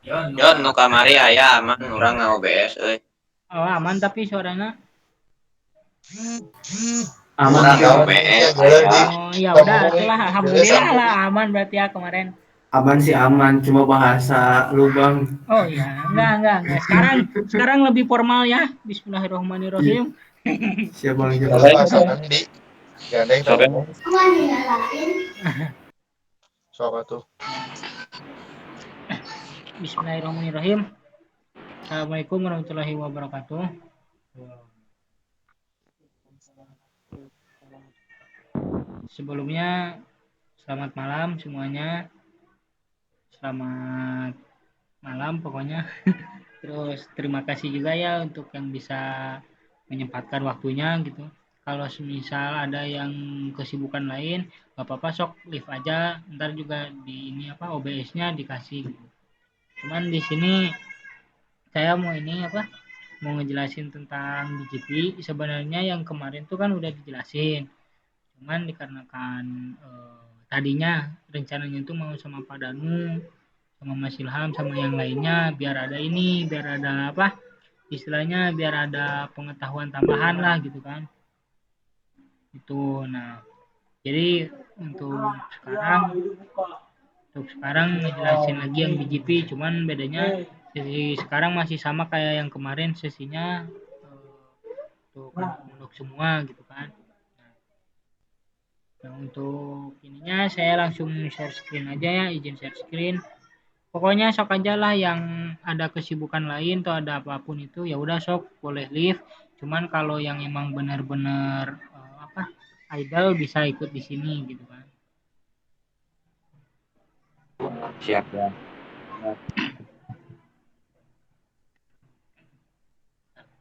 Yon nu kamari aya aman urang OBS euy. Oh, aman tapi suaranya. Aman Urang sih. OBS aya. Oh, ya udah, itulah alhamdulillah lah aman berarti ya kemarin. Aman sih aman, cuma bahasa lubang. Oh iya, enggak. Sekarang lebih formal ya. Bismillahirrahmanirrahim. Siapa yang Kalau jawab? pasangan di gandeng Sobe. tahu soal tuh. Bismillahirrahmanirrahim. Assalamualaikum warahmatullahi wabarakatuh. Sebelumnya selamat malam semuanya. Selamat malam pokoknya. Terus terima kasih juga ya untuk yang bisa menyempatkan waktunya gitu. Kalau semisal ada yang kesibukan lain, gak apa-apa sok live aja. Ntar juga di ini apa OBS-nya dikasih. Gitu. Cuman di sini saya mau ini apa? Mau ngejelasin tentang BGP. Sebenarnya yang kemarin tuh kan udah dijelasin. Cuman dikarenakan tadinya rencananya itu mau sama Pak Danu, sama Mas Ilham, sama yang lainnya biar ada apa? Istilahnya biar ada pengetahuan tambahan lah gitu kan. Itu nah. Jadi untuk sekarang ngejelasin lagi yang BGP, cuman bedanya sesi sekarang masih sama kayak yang kemarin sesinya untuk semua gitu kan. Nah, untuk ininya saya langsung share screen aja ya, izin share screen. Pokoknya sok aja lah yang ada kesibukan lain atau ada apapun itu ya udah sok boleh live. Cuman kalau yang emang benar-benar apa idol bisa ikut di sini gitu kan. Siap ya.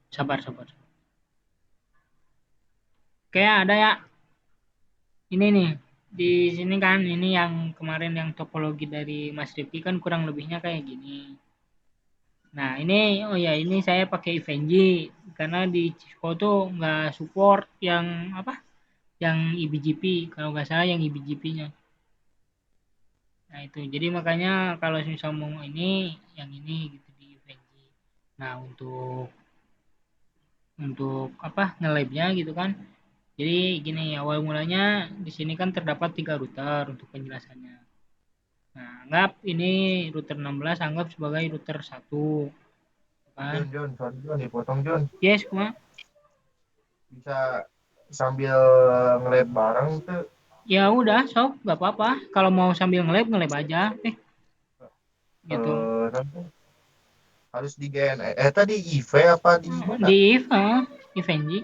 Sabar. Kayak ada ya. Ini nih di sini kan ini yang kemarin yang topologi dari Mas Rifki kan kurang lebihnya kayak gini. Nah ini oh ya ini saya pakai Evenji karena di Cisco tuh nggak support yang apa yang IBGP kalau nggak salah yang IBGP-nya. Nah itu jadi makanya kalau misal mau ini yang ini gitu di Evenji. Nah untuk apa nge-lab-nya gitu kan. Jadi gini awal mulanya di sini kan terdapat 3 router untuk penjelasannya. Nah, anggap ini router 16 anggap sebagai router 1 kan. Sorry John, dipotong John. Yes, kuma. Bisa sambil nge-lab bareng tuh. Ya udah, sok, nggak apa-apa. Kalau mau sambil nge-lab aja. Gitu. Harus di GN. Tadi IV apa di mana? Di Evenji.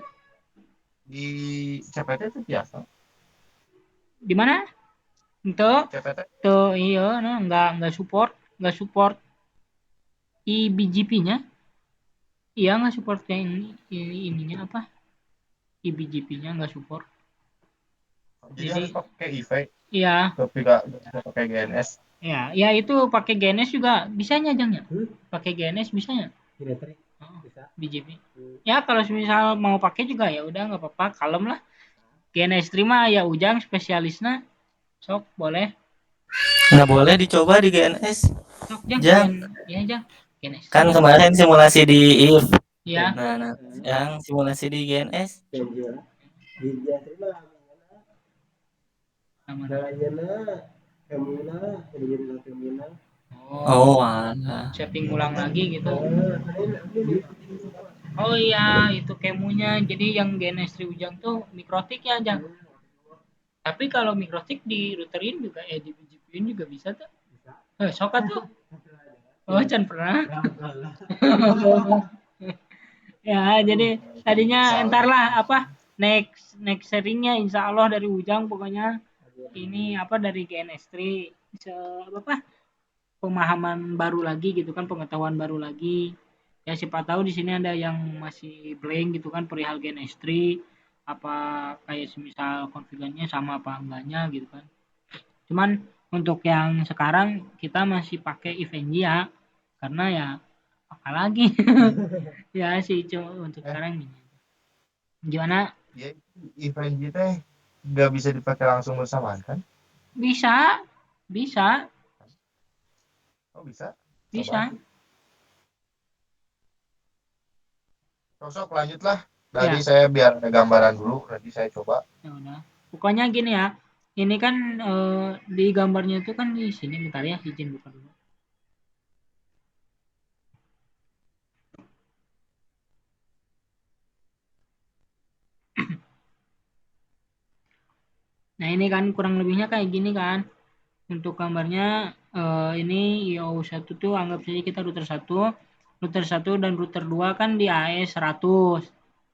Di CPT itu biasa. Di mana? Untuk CPT. tuh iya, nah, nggak support IBGP-nya. Iya nggak support yang ininya apa? IBGP-nya nggak support. Jadi harus pakai IV. Iya. Tapi nggak pakai GNS. Ya itu pakai GNS juga bisanya Jang ya. Pakai GNS bisanya. Bisa. BGP. Ya kalau misal mau pakai juga ya udah nggak apa-apa, kalem lah. GNS terima ya Ujang spesialisnya. Sok boleh. Nggak boleh dicoba di GNS. Sok Jang. Jang. Ya Jang. GNS. Kan kemarin simulasi di IF. Ya. Nah, yang simulasi di GNS. Oh, mana? Setting ulang lagi gitu. Oh iya, itu kemunya. Jadi yang GNS Ujang tuh mikrotik ya, Jang. Tapi kalau mikrotik di routerin juga di BGP-in juga bisa tuh. Sok tuh. Oh, Chan pernah. Ya, jadi tadinya entar lah apa next sharingnya insya Allah dari Ujang pokoknya ini apa dari GNS3 apa pemahaman baru lagi gitu kan pengetahuan baru lagi ya siapa tahu di sini ada yang masih blank gitu kan perihal GNS3 apa kayak semisal konfigurasinya sama apa enggaknya gitu kan cuman untuk yang sekarang kita masih pakai Evenji ya karena ya apalagi ya sih cuma untuk sekarang ini gimana Ya event kita nggak bisa dipakai langsung bersamaan kan? bisa Oh bisa? Bisa. Sosok lanjutlah. Dari Ya. saya biar ada gambaran dulu, nanti saya coba. Ya udah. Pokoknya gini ya. Ini kan di gambarnya itu kan di sini, bentar ya, izin buka dulu. Nah, ini kan kurang lebihnya kayak gini kan. Untuk gambarnya ini IO1 tuh anggap saja kita router 1 dan router 2 kan di AES 100.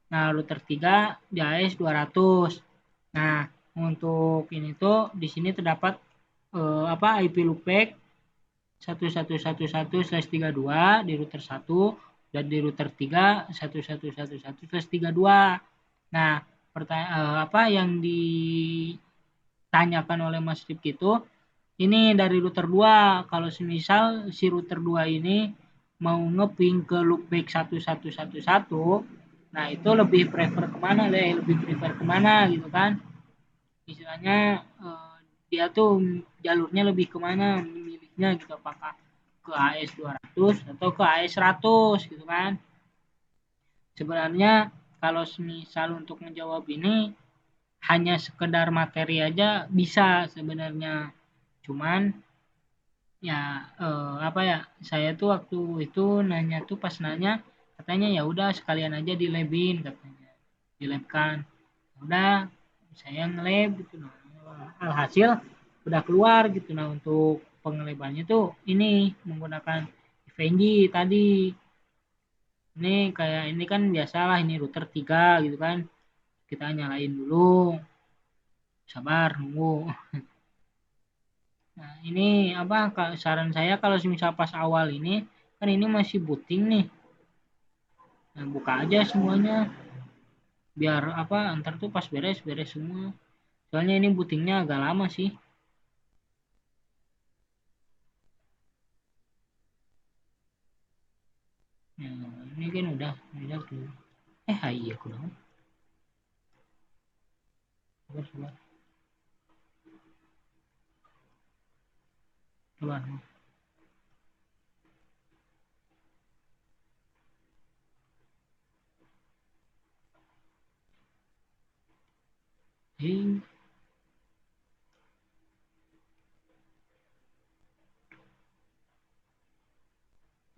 Nah, router 3 di AES 200. Nah, untuk ini tuh di sini terdapat IP loopback 1111/32 di router 1 dan di router 3 1111/32. Nah, apa yang ditanyakan oleh Mas Rifki itu ini dari router 2. Kalau semisal si router 2 ini mau ngeping ke loopback 1111, nah itu lebih prefer kemana deh? Lebih prefer kemana gitu kan? Istilahnya dia tuh jalurnya lebih kemana miliknya gitu, apakah ke AES 200 atau ke AES 100 gitu kan. Sebenarnya kalau misal untuk menjawab ini hanya sekedar materi aja bisa sebenarnya, cuman ya apa ya, saya tuh waktu itu nanya tuh pas nanya katanya ya udah sekalian aja di labin katanya, di labkan. Udah saya ngelab gitu, nah alhasil udah keluar gitu. Nah, untuk pengelebannya tuh ini menggunakan FNG tadi. Ini kayak ini kan biasalah, ini router 3 gitu kan, kita nyalain dulu, sabar nunggu. Nah, ini apa saran saya kalau misal pas awal ini kan ini masih booting nih. Nah, buka aja semuanya biar apa antar tuh pas beres semua. Soalnya ini bootingnya agak lama sih. Nah, ini kan udah tuh. Iya aku dong. Sabar. Sabar.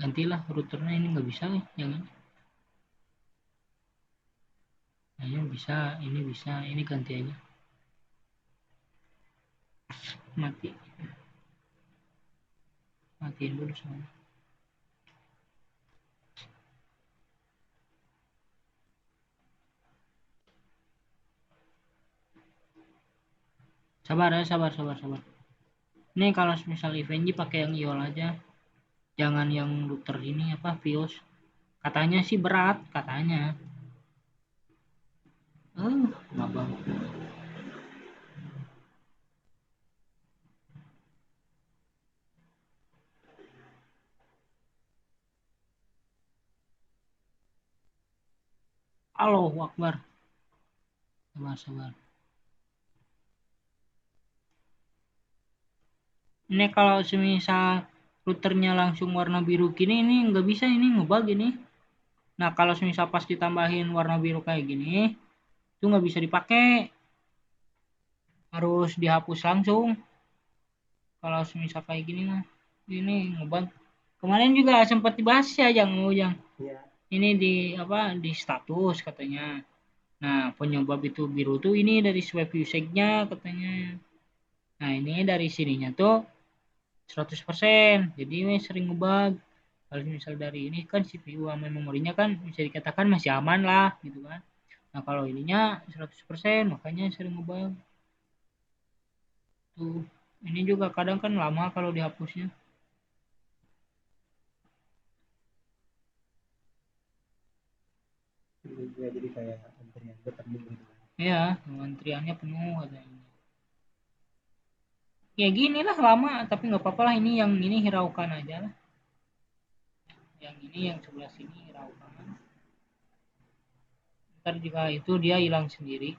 Gantilah routernya, ini nggak bisa yang ini. Nah, ini bisa, ini ganti aja. Matiin dulu semua. Sabar ya, sabar. Ini kalau misal FNG pakai yang IOL aja, jangan yang router ini apa Vios. Katanya sih berat katanya. Mabang. Allahu Akbar. Sabar. Ini kalau semisal routernya langsung warna biru gini, ini nggak bisa, ini ngebug ini. Nah, kalau semisal pas ditambahin warna biru kayak gini, itu nggak bisa dipakai. Harus dihapus langsung. Kalau semisal kayak gini mah, ini ngebug. Kemarin juga sempat dibahas ya, Ujang. Iya. Ini di status katanya. Nah, penyebab itu biru tuh ini dari swipe usage-nya katanya. Nah, ini dari sininya tuh 100%. Jadi ini sering ngebug. Kalau misal dari ini kan CPU sama memorinya kan bisa dikatakan masih aman lah gitu kan. Nah, kalau ininya 100% makanya sering ngebug. Tuh, ini juga kadang kan lama kalau dihapusnya. Jadi kayak antrian penuh gitu. Ya, antriannya penuh katanya. Ya gini lah lama, tapi nggak apa-apa lah, ini yang ini hiraukan aja lah. Yang ini yang sebelah sini hiraukan. Ntar juga itu dia hilang sendiri.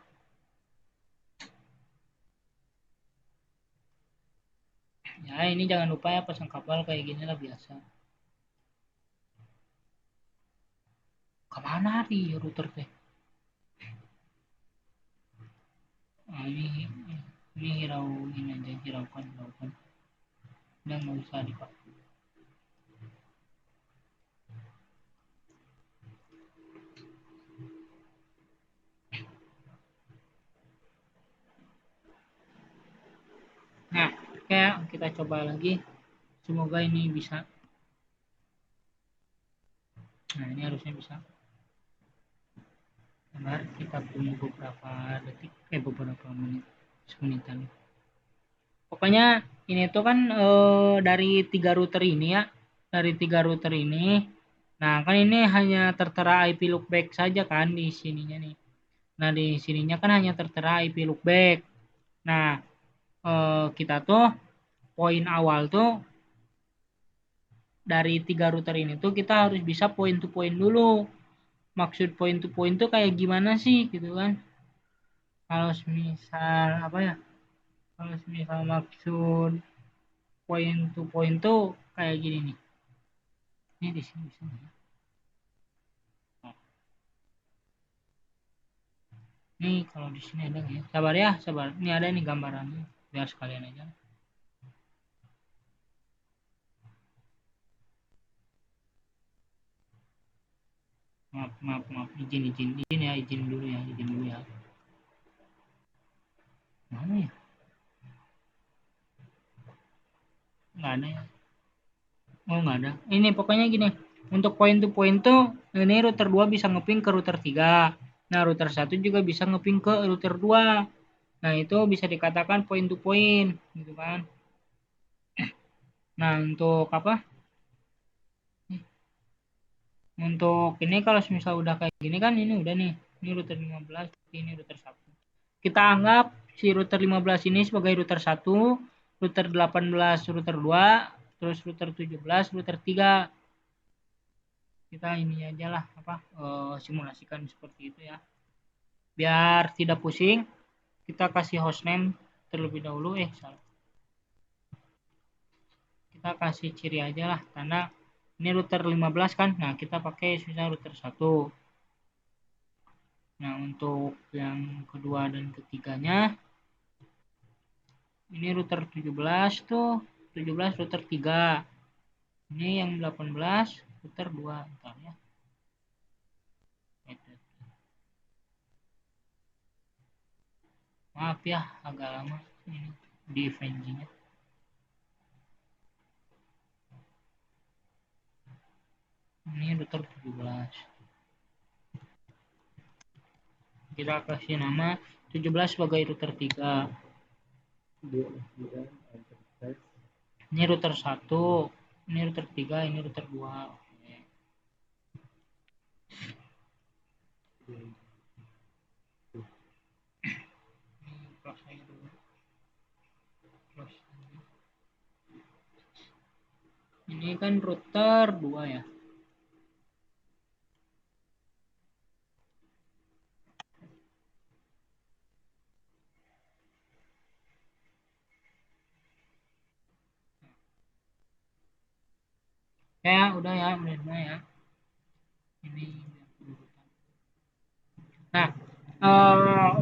Ya ini jangan lupa ya pasang kabel kayak gini lah biasa. mana di router teh. Nah, ini hirauin aja, hiraukan udah nggak usah dipakai. Nah, kayak kita coba lagi, semoga ini bisa. Nah, ini harusnya bisa. Bentar, kita tunggu beberapa detik, beberapa menit, semenitan. Pokoknya ini tuh kan dari 3 router ini ya, dari 3 router ini. Nah, kan ini hanya tertera IP loopback saja kan di sininya nih. Nah, di sininya kan hanya tertera IP loopback. Nah, kita tuh poin awal tuh dari 3 router ini tuh kita harus bisa point to point dulu. Maksud point to point tuh kayak gimana sih gitu kan? Kalau misal apa ya? Kalau misal maksud point to point tuh kayak gini nih. Ini di sini. Nih kalau di sini ada nggak ya? Sabar ya, sabar. Ini ada nih gambarannya, biar sekalian aja. Maaf. Izin ya, izin dulu ya. Mana ya? Nggak ada ya. Oh, nggak ada. Ini pokoknya gini. Untuk point to point tuh, ini router 2 bisa ngeping ke router 3. Nah, router 1 juga bisa ngeping ke router 2. Nah, itu bisa dikatakan point to point, gitu kan. Nah, untuk apa? Untuk ini kalau misal udah kayak gini kan, ini udah nih. Ini router 15, ini router 1. Kita anggap si router 15 ini sebagai router 1, router 18 router 2, terus router 17 router 3. Kita ini aja lah simulasikan seperti itu ya. Biar tidak pusing, kita kasih hostname terlebih dahulu. Salah. Kita kasih ciri aja lah, karena ini router 15 kan. Nah, kita pakai misalnya router 1. Nah, untuk yang kedua dan ketiganya, ini router 17 tuh, 17 router 3. Ini yang 18 router 2. Bentar ya. Maaf ya, agak lama ini di VNG-nya. Ini router 17. Kita kasih nama 17 sebagai router 3. Ini router 1, ini router 3, ini router 2. Oke. Ini kan router 2 ya. Ya, udah ya. Ini. Nah,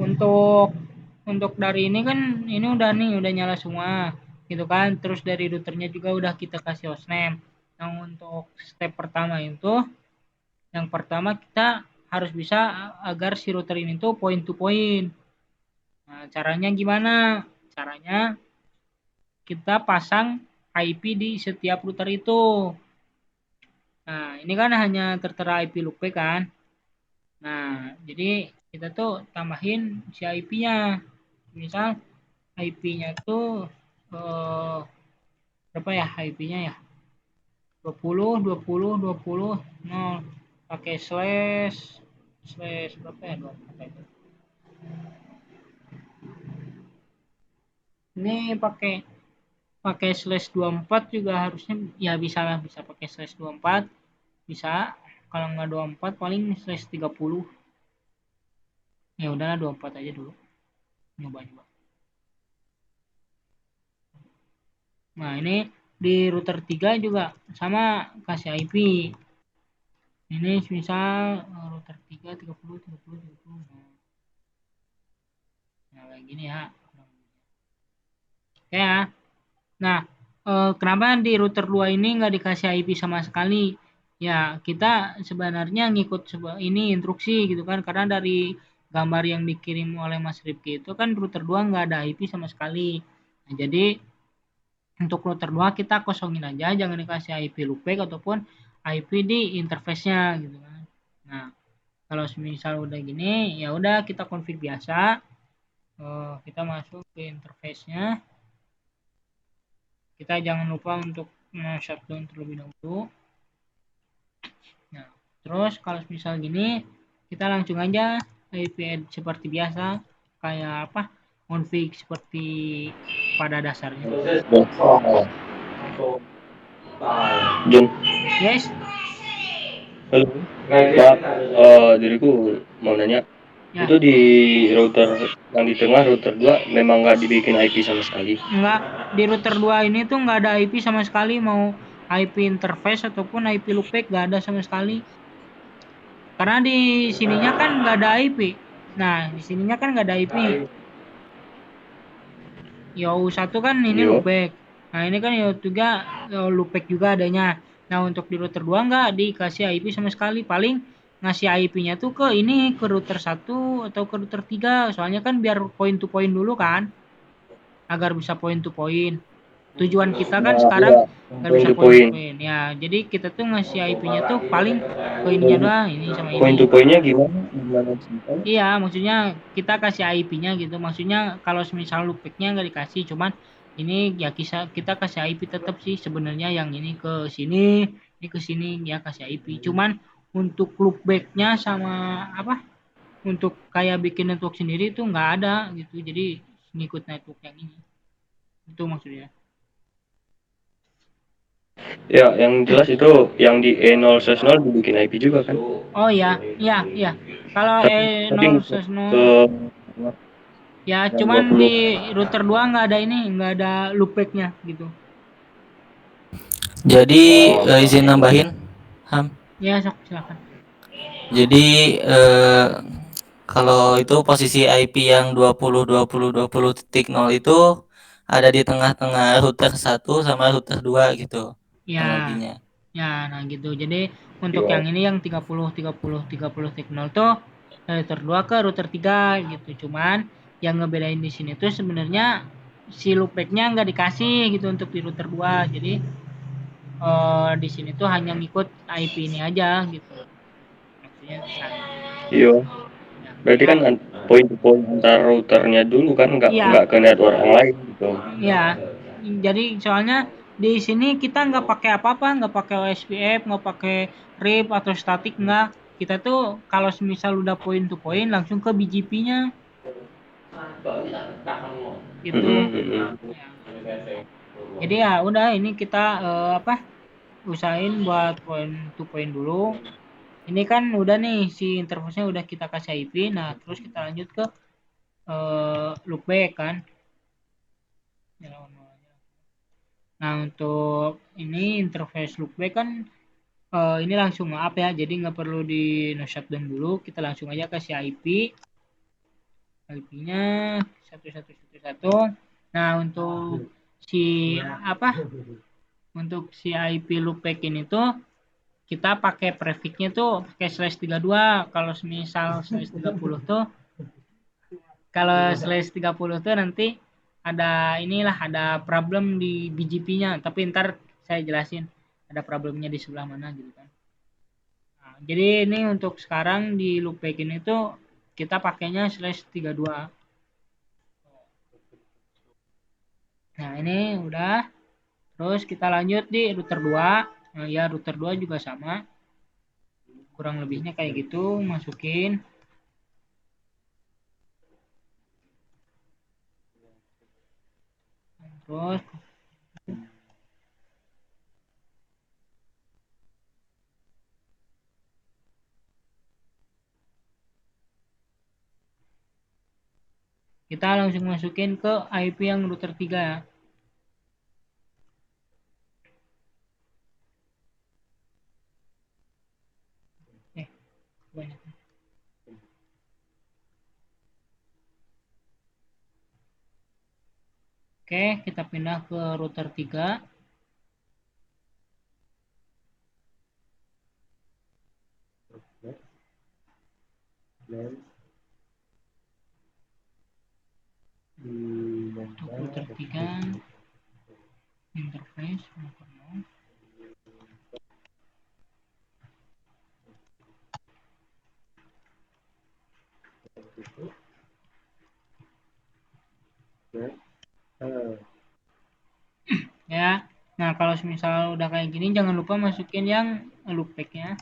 untuk dari ini kan ini udah nyala semua gitu kan. Terus dari routernya juga udah kita kasih hostname. Nah, untuk step pertama itu, yang pertama kita harus bisa agar si router ini tuh point to point. Nah, caranya gimana? Caranya kita pasang IP di setiap router itu. Nah, ini kan hanya tertera IP loopback kan. Nah, jadi kita tuh tambahin si IP-nya. Misal IP-nya tuh berapa ya IP-nya ya? 20 0 pakai slash berapa ya? 24 itu. Ini pakai slash 24 juga harusnya ya, bisa pakai slash 24. Bisa. Kalau nggak 24 paling slash 30. Ya udahlah 24 aja dulu. Nyoba. Nah, ini di router 3 juga sama kasih IP. Ini misal router 3 30 30 30. Nah, kayak gini ya. Oke ya. Nah, kenapa di router 2 ini nggak dikasih IP sama sekali? Ya, kita sebenarnya ngikut ini instruksi gitu kan, karena dari gambar yang dikirim oleh Mas Rifki itu kan router 2 nggak ada IP sama sekali. Nah, jadi untuk router 2 kita kosongin aja, jangan dikasih IP loopback ataupun IP di interface-nya gitu kan. Nah, kalau misal udah gini, ya udah kita config biasa. Kita masuk ke interface-nya. Kita jangan lupa untuk shutdown terlebih dahulu. Nah, terus kalau misal gini, kita langsung aja IP add seperti biasa, kayak apa? Config seperti pada dasarnya. Jun, Yes. halo. Maaf, diriku mau nanya. Ya. Itu di router yang di tengah router 2 memang nggak dibikin IP sama sekali. Enggak, di router 2 ini tuh nggak ada IP sama sekali, mau IP interface ataupun IP loopback nggak ada sama sekali. Karena di sininya kan nggak ada IP. Nah, di sininya kan nggak ada IP. YO1 kan ini Yo. loopback. Nah, ini kan YO3 loopback juga adanya. Nah, untuk di router 2 nggak dikasih IP sama sekali. Paling ngasih IP-nya tuh ke ini, ke router 1 atau ke router 3. Soalnya kan biar point to point dulu kan. Agar bisa point to point. Tujuan kita kan sekarang nggak bisa point to point. Ya, jadi kita tuh ngasih IP-nya tuh paling ke ininya doang, ini sama Point to ini. point-nya gimana ceritanya? Iya, maksudnya kita kasih IP-nya gitu. Maksudnya kalau misal loopback-nya nggak dikasih, cuman ini ya kita kasih IP tetap sih sebenarnya, yang ini ke sini, ini ke sini ya kasih IP. Cuman untuk loopback-nya sama apa? Untuk kayak bikin network sendiri itu nggak ada gitu. Jadi ngikut network yang ini. Itu maksudnya. Ya, yang jelas itu yang di E0/0 dibikin IP juga kan? Oh ya, iya, iya. Kalau Tapi E0 ke ya yang cuman 20. di router 2 nggak ada ini, nggak ada loopback-nya gitu. Jadi izin nambahin, Ham. Ya, sok silakan. Jadi kalau itu posisi IP yang 20.20.20.0 itu ada di tengah-tengah router 1 sama router 2 gitu Ya, analoginya. ya, nah gitu. Jadi untuk yang ini yang 30.30.30.0 tuh dari router 2 ke router 3 gitu. Cuman yang ngebedain di sini tuh sebenarnya si loopback-nya nggak dikasih gitu untuk di router 2. Jadi di sini tuh hanya ngikut IP ini aja gitu. Maksudnya Iya. ya, Berarti kan point to point antar routernya dulu kan nggak ke network yang lain gitu. ya. Jadi soalnya di sini kita nggak pakai apa-apa, nggak pakai OSPF, nggak pakai RIP atau statik, nggak. Kita tuh kalau misal udah point to point langsung ke BGP-nya gitu. Ya. Jadi ya udah, ini kita usahain buat point to point dulu. Ini kan udah nih si interface-nya udah kita kasih IP. Nah, terus kita lanjut ke loopback kan. Nah, untuk ini interface loopback kan ini langsung up ya, jadi nggak perlu di no shutdown dulu, kita langsung aja kasih IP-nya 1111. Nah, untuk si IP loopback ini tuh kita pakai prefixnya tuh pakai /32. Kalau misal /30 tuh, kalau /30 tuh nanti ada problem di BGP-nya, tapi ntar saya jelasin ada problemnya di sebelah mana gitu kan. Nah, jadi ini untuk sekarang di loopback ini tuh kita pakainya /32. Nah, ini udah. Terus kita lanjut di router 2. Nah, ya router 2 juga sama. Kurang lebihnya kayak gitu, masukin. Terus kita langsung masukin ke IP yang router 3. kebanyakan. Oke, kita pindah ke router 3. Next. Untuk router 3 interface ya. Nah, kalau misal udah kayak gini jangan lupa masukin yang loopback-nya.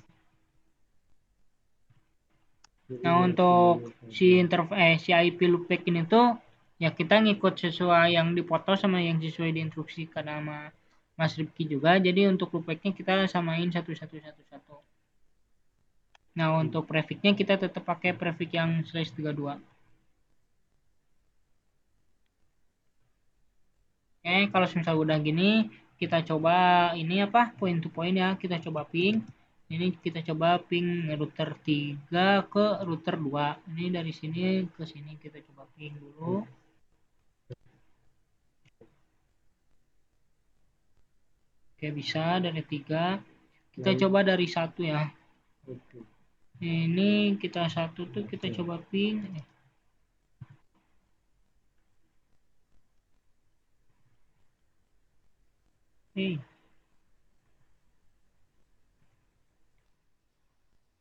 Nah, untuk si IP loopback ini tuh ya kita ngikut sesuai yang dipoto sama yang sesuai diinstruksikan sama Mas Rifki juga. Jadi untuk loopback-nya kita samain satu. Nah, untuk prefix-nya kita tetap pakai prefix yang /32. Oke, kalau misal udah gini, kita coba ini apa? Point to point ya, kita coba ping. Ini kita coba ping router 3 ke router 2. Ini dari sini ke sini kita coba ping dulu. Oke, bisa dari 3. Kita coba dari 1 ya. Ini kita 1 tuh kita coba ping.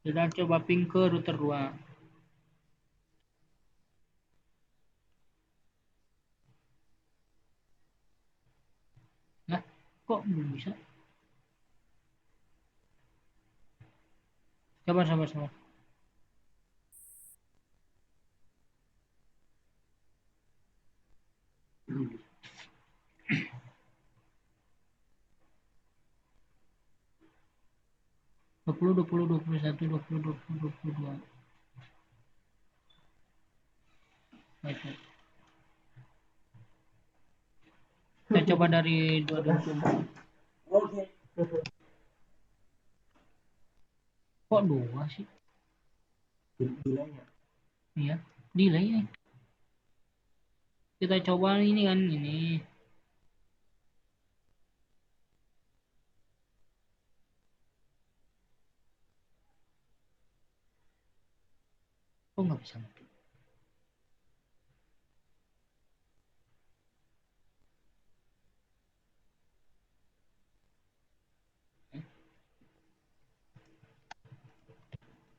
Kita coba ping ke router 2. Nah, kok belum bisa? Sabar. Dua puluh 21, 20, 22. Baik. Kita coba dari 2. Oke. Kok 2 sih? Delay ya. Iya, delay ya. Kita coba ini kan ini. Kok nggak bisa?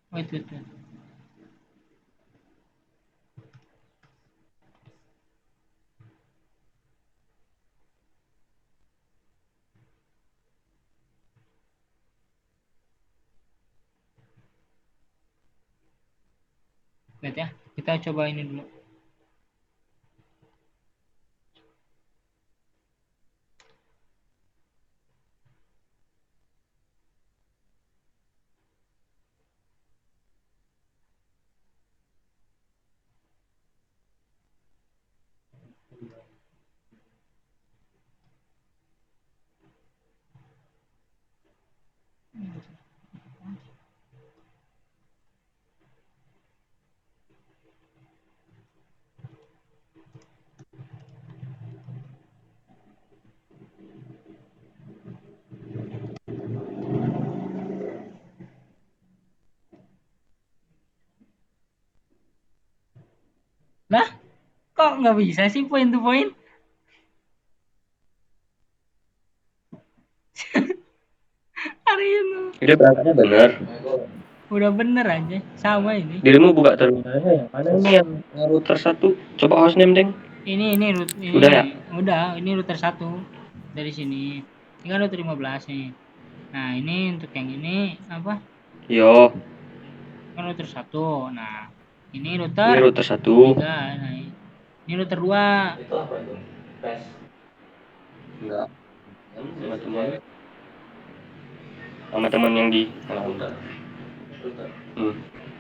Wait. Wait ya, kita coba ini dulu. Lah, kok nggak bisa sih point to point? Hari ini Dia berangkatnya benar. udah bener aja, sama ini. Dirimu buka terminalnya yang mana ini yang router 1? Coba hostname, Deng. Ini Udah ya? Udah, ini router 1 dari sini. Ini kan router 15 nih. Nah, ini untuk yang ini apa? Yo, Kan router 1. Nah, ini ini router router 1. 3. Nah, ini router 2. Itu apa itu? Tes. Enggak. Sama teman yang di Router.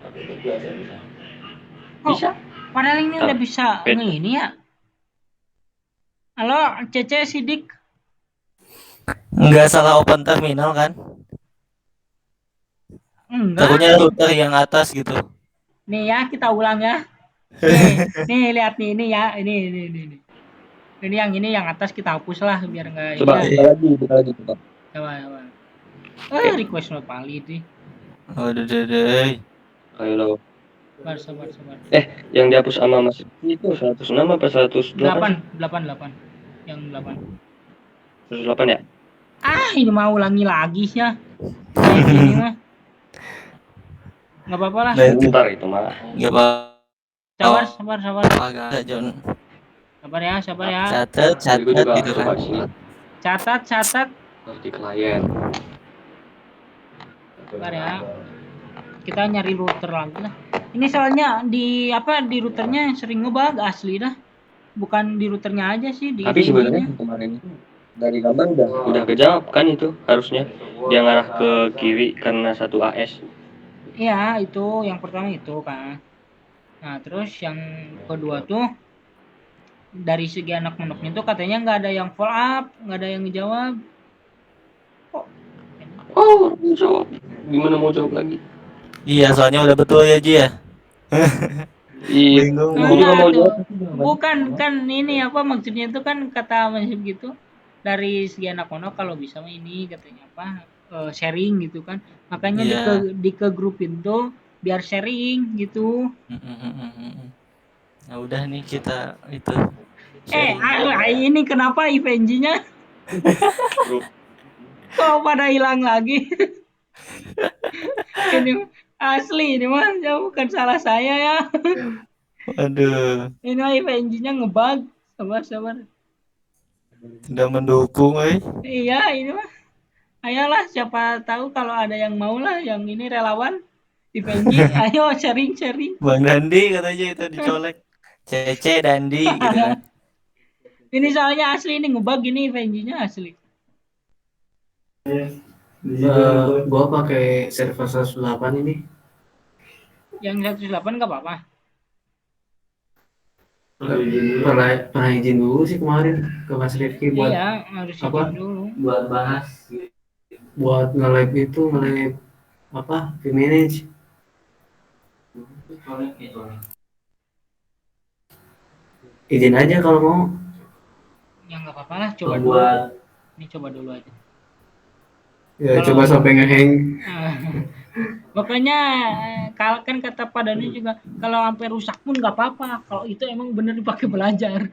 Tapi itu biasa bisa. Bisa. Padahal ini udah bisa Pet. ini ya. Halo, Cece Sidik. Nggak salah open terminal kan? Enggak. Takutnya router yang atas gitu. Nih ya, kita ulang ya. Nih lihat nih ini ya, ini. Ini yang atas kita hapus lah biar enggak Coba ini. buka lagi coba. Coba. Request not valid nih. Waduh deh. Ayo lo. Sabar. Yang dihapus sama Mas itu 106 apa 108? 8. Yang 8. 108 ya? Ini mau ulangi lagi ya. Kayak gini mah. Enggak apa-apa lah. Nah, itu Bentar itu mah. enggak apa-apa. Sabar. Agak John. Sabar ya. Catat Jadi gue juga gitu coba kan. sini Catat. di klien. Sabar ya. Kita nyari router lagi lah. Ini soalnya di routernya sering ngebug asli dah. Bukan di routernya aja sih, di Tapi sebenarnya IDE-nya. kemarin itu dari gambar udah kejawab kan itu harusnya dia ngarah ke kiri karena satu AS. Iya, itu yang pertama itu kan. Nah, terus yang kedua tuh dari segi anak monoknya tuh katanya nggak ada yang follow up, nggak ada yang ngejawab. Oh, jawab. Gimana mau jawab lagi? Iya, soalnya udah betul ya Ji ya. Iya, Bingung. gue juga mau jawab. Bukan kan ini apa maksudnya itu kan kata Mas gitu. Dari segi anak monok kalau bisa mah ini katanya sharing gitu kan. Makanya Iya. di ke grupin tuh biar sharing gitu. Nah, udah nih kita itu. Ini kenapa IVNG-nya kok pada hilang lagi? Ini asli ini mah ya bukan salah saya ya. Aduh, Ini IVNG-nya ngebug. Sabar. tidak mendukung, Iya, ini mah. Ayolah siapa tahu kalau ada yang mau lah yang ini relawan IVNG, ayo sharing. Bang Dandi katanya itu dicolek. Cece Dandi gitu kan. Ini soalnya asli ini ngebug ini IVNG-nya asli. Gua pakai server 108 ini. Yang 108 nggak apa-apa. Pernah izin dulu sih kemarin ke Mas Rifki buat Iya, harus apa? izin dulu. Buat bahas buat nge-live Vmanage. Izin aja kalau mau. Ya nggak apa-apa lah, coba Kalau dulu. buat Ini coba dulu aja. ya Kalau- coba sampai nge-hang. Makanya kalau kan kata Pak Dani juga kalau sampai rusak pun nggak apa-apa. Kalau itu emang bener dipakai belajar.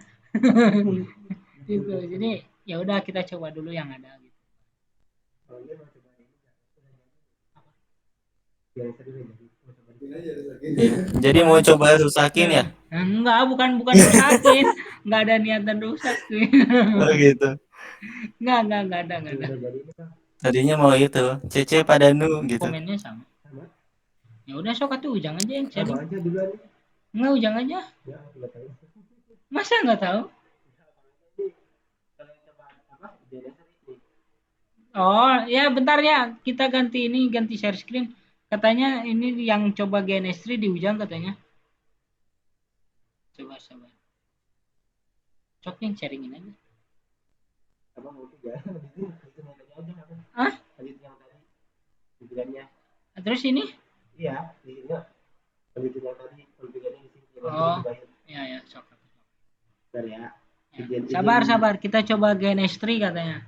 Gitu. Jadi ya udah kita coba dulu yang ada gitu. Jadi mau coba rusakin ya? Enggak, bukan rusakin. Enggak ada niatan rusak sih. Oh gitu. Enggak ada. Tadinya mau itu, Cece Padanu gitu. Komennya sama. Ya udah sok atuh Ujang aja yang sharing. Sama aja duluan. Enggak Ujang aja. Ya, aku nggak tahu. Masa enggak tahu? Oh, ya bentar ya. Kita ganti share screen. Katanya ini yang coba GNS3 di Ujang katanya. Coba. Sok yang sharingin aja. Abang mau juga. Hah? Lanjut yang tadi. Pikirannya. Terus ini? Iya, ini lanjut yang tadi. Pikirannya di sini. Oh, ya, sok. Bentar ya. Sabar. Kita coba GNS3 katanya.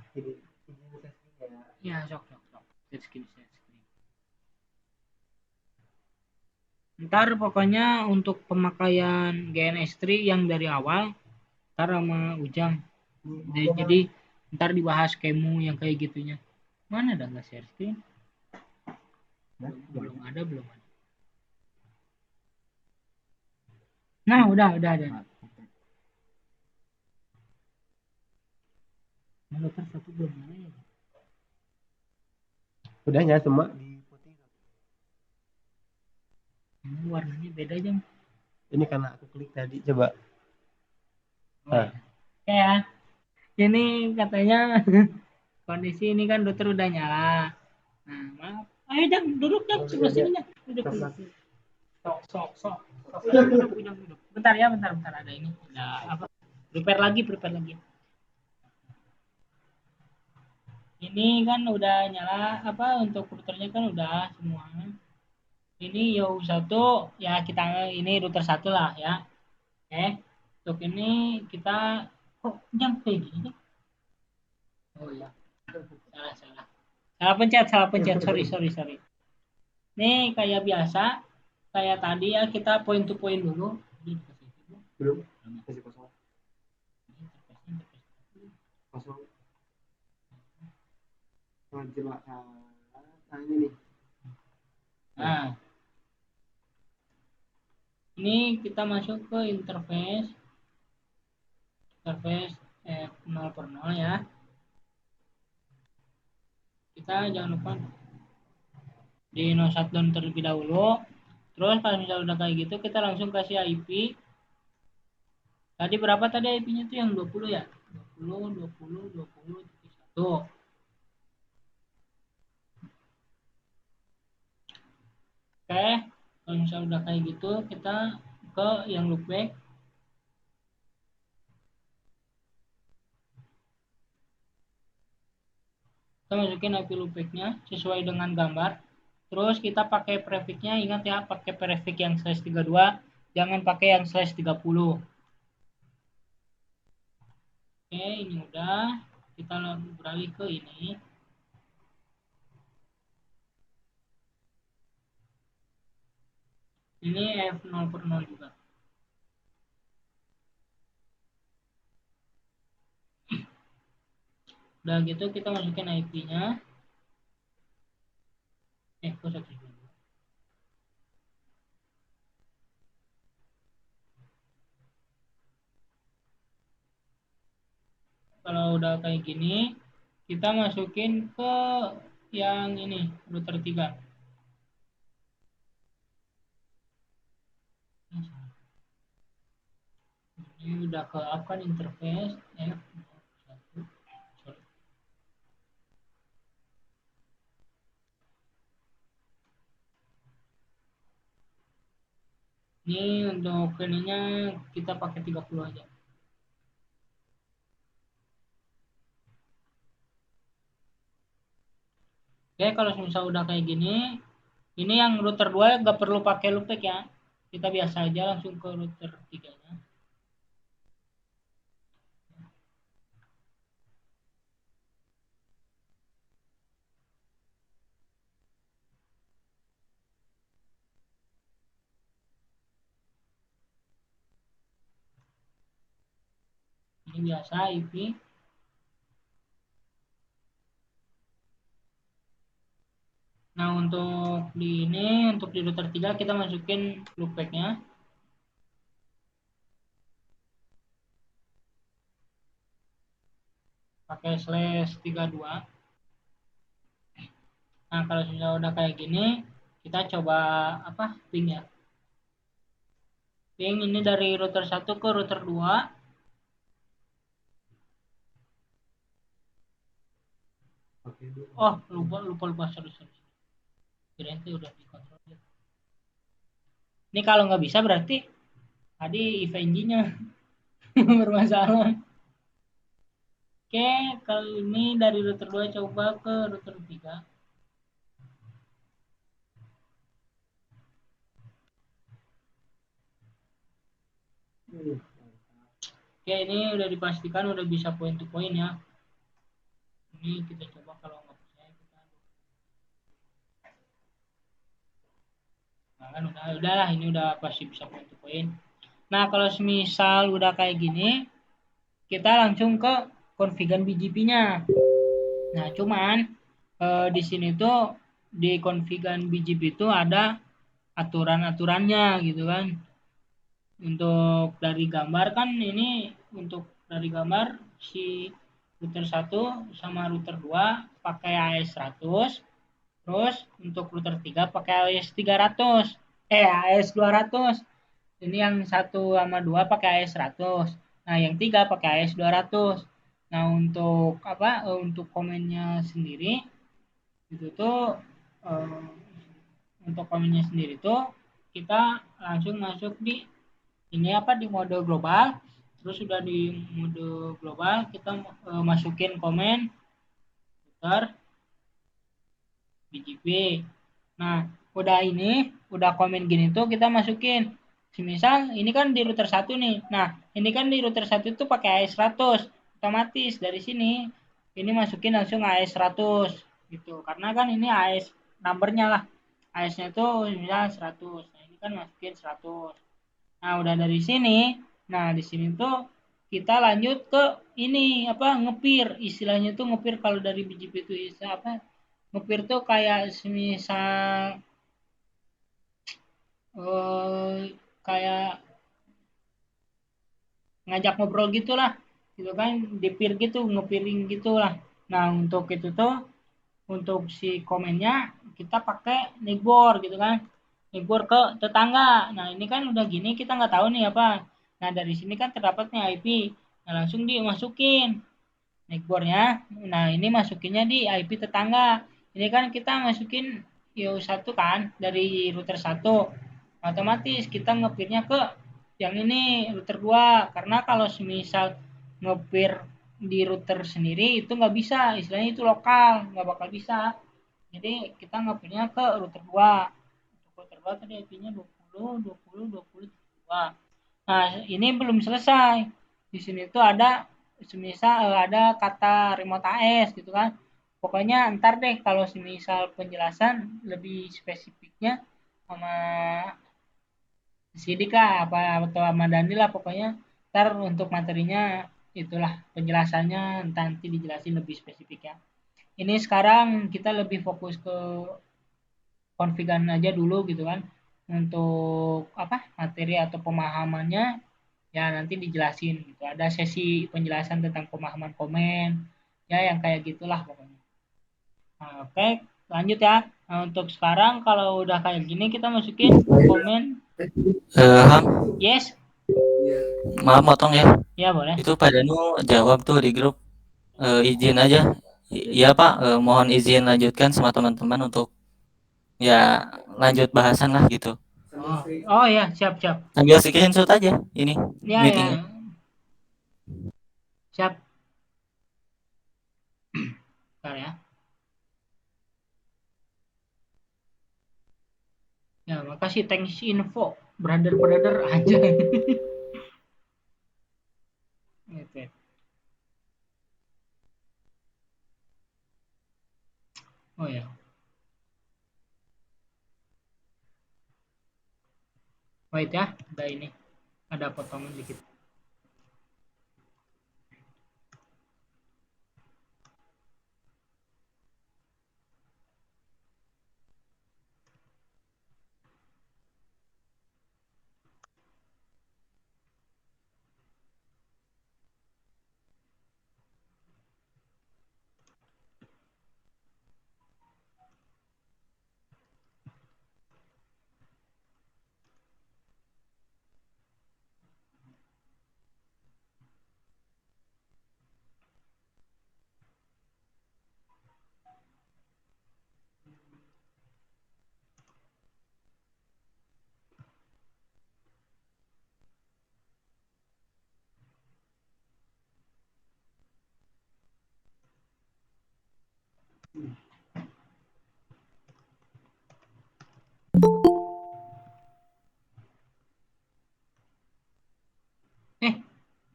Ya, sok. Share screen. Ntar pokoknya untuk pemakaian GNS3 yang dari awal ntar sama Ujang. Jadi ntar dibahas kemu yang kayak gitunya. Mana ada nggak share screen? Belum ada. Nah, udah ada. Mana satu belum mana ya? Udahnya semua di putih. Ini warnanya beda aja. Ini karena aku klik tadi, coba. Ya. Ini katanya kondisi ini kan router udah nyala. Nah, maaf. Ayo Jang, duduk sebelah sini Jang. Duduk. Sok. Duduk. Bentar ada ini. Ada apa? Prepare lagi. Ini kan udah nyala untuk routernya kan udah semua. Ini YOU1 ya, kita ini router 1 lah ya. Untuk ini kita kok jam kayak gini? Oh ya, salah pencet, sorry. Nih kayak biasa, kayak tadi ya, kita point to point dulu. Belum. Masih kosong. Kosong. Coba. Nah ini nih. Nah, ini kita masuk ke interface F0/0 ya. Kita jangan lupa di no shutdown terlebih dahulu. Terus kalau misalnya udah kayak gitu, kita langsung kasih IP. Tadi berapa tadi IP-nya tuh, yang 20 ya? 20.1. Oke, kalau misalnya udah kayak gitu, kita ke yang loopback. Kita masukin IP loopback-nya sesuai dengan gambar. Terus kita pakai prefix-nya, ingat ya, pakai prefix yang /32, jangan pakai yang /30. Oke, ini udah. Kita beralih ke ini. Ini F0/0 juga. Udah gitu kita masukin IP-nya. Kok 192? Kalau udah kayak gini, kita masukin ke yang ini, router 3. Ini udah ke up kan interface F1. Sorry. Ini untuk ininya kita pakai 30 aja. Oke, kalau misal udah kayak gini, ini yang router 2 nggak perlu pakai loopback ya. Kita biasa aja langsung ke router 3-nya. Ini biasa IP. Nah, untuk di router 3 kita masukin loopback-nya. Pakai /32. Nah, kalau sudah kayak gini, kita coba ping ya. Ping ini dari router 1 ke router 2. Oh, lupa, sorry. Kirain itu udah dikontrol. Ini kalau nggak bisa berarti tadi EVE-nya bermasalah. Oke, kalau ini dari router 2 coba ke router 3. Oke, ini udah dipastikan udah bisa point to point ya. Ini kita coba, kalau nggak percaya kita. Nah, kan udahlah, ini udah pasti bisa point to point. Nah, kalau misal udah kayak gini, kita langsung ke configuran BGP-nya. Nah, cuman di sini tuh di configuran BGP itu ada aturan-aturannya gitu kan. Untuk dari gambar kan, ini untuk dari gambar si router 1 sama router 2 pakai AS100. Terus untuk router 3 pakai AS300. AS200. Ini yang 1 sama 2 pakai AS100. Nah, yang 3 pakai AS200. Nah, untuk untuk komennya sendiri itu tuh untuk komennya sendiri tuh kita langsung masuk di ini di mode global. Terus sudah di mode global kita masukin komen router BGP. Nah, udah komen gini tuh kita masukin. Misal ini kan di router 1 nih. Nah, ini kan di router 1 itu pakai AES 100. Otomatis dari sini ini masukin langsung AES 100 gitu. Karena kan ini AES numbernya lah. AES-nya itu misal 100. Nah, ini kan masukin 100. Nah, udah dari sini. Nah, di sini tuh kita lanjut ke ini ngepir. Istilahnya tuh ngepir kalau dari BGP itu ngepir tuh kayak semisal kayak ngajak ngobrol gitulah gitu kan, dipir gitu, ngepiring gitulah. Nah, untuk itu tuh untuk si komennya kita pakai nickbor gitu kan, nickbor ke tetangga. Nah, ini kan udah gini kita nggak tahu nih apa. Nah, dari sini kan terdapatnya IP. Nah, langsung dimasukin nickbornya. Nah, ini masukinnya di IP tetangga. Ini kan kita masukin IO1 kan dari router 1. Otomatis kita ngepirnya ke yang ini router 2. Karena kalau misal ngepir di router sendiri itu nggak bisa, istilahnya itu lokal, nggak bakal bisa. Jadi kita ngepirnya ke router 2. Router 2 tadi IP-nya 20.20.20.2. Nah, ini belum selesai. Di sini tuh ada semisal ada kata remote AS gitu kan. Pokoknya ntar deh kalau semisal penjelasan lebih spesifiknya sama Sidik lah atau sama Dandi lah, pokoknya ntar untuk materinya itulah penjelasannya nanti dijelasin lebih spesifik ya. Ini sekarang kita lebih fokus ke konfigan aja dulu gitu kan, untuk materi atau pemahamannya ya nanti dijelasin gitu. Ada sesi penjelasan tentang pemahaman komen ya, yang kayak gitulah pokoknya. Nah, oke, lanjut ya. Nah, untuk sekarang kalau udah kayak gini kita masukin komen. Ham, Yes, maaf motong ya. ya boleh. Itu Pak Danu jawab tuh di grup, izin aja. Iya Pak, mohon izin lanjutkan sama teman-teman untuk ya lanjut bahasan lah gitu. Oh ya, siap. Sambil screenshot aja ini Ya, meetingnya. siap. Bentar ya. Ya, makasih thanks info, brother aja. Gitu. Oh ya. Wait ya, ada potongan dikit.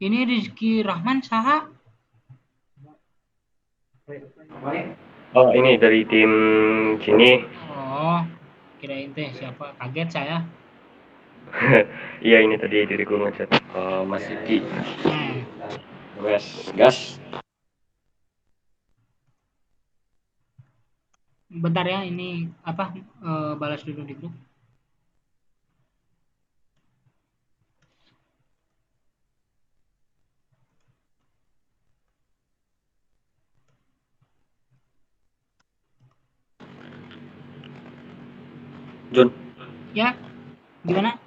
Ini Rizky Rahman saha? Oh, ini dari tim sini. Oh, kirain teh siapa? Kaget saya. Iya, ini tadi diriku ngechat. Mas Siki. Gas. Bentar ya, ini balas dulu di grup. John, Ya, gimana?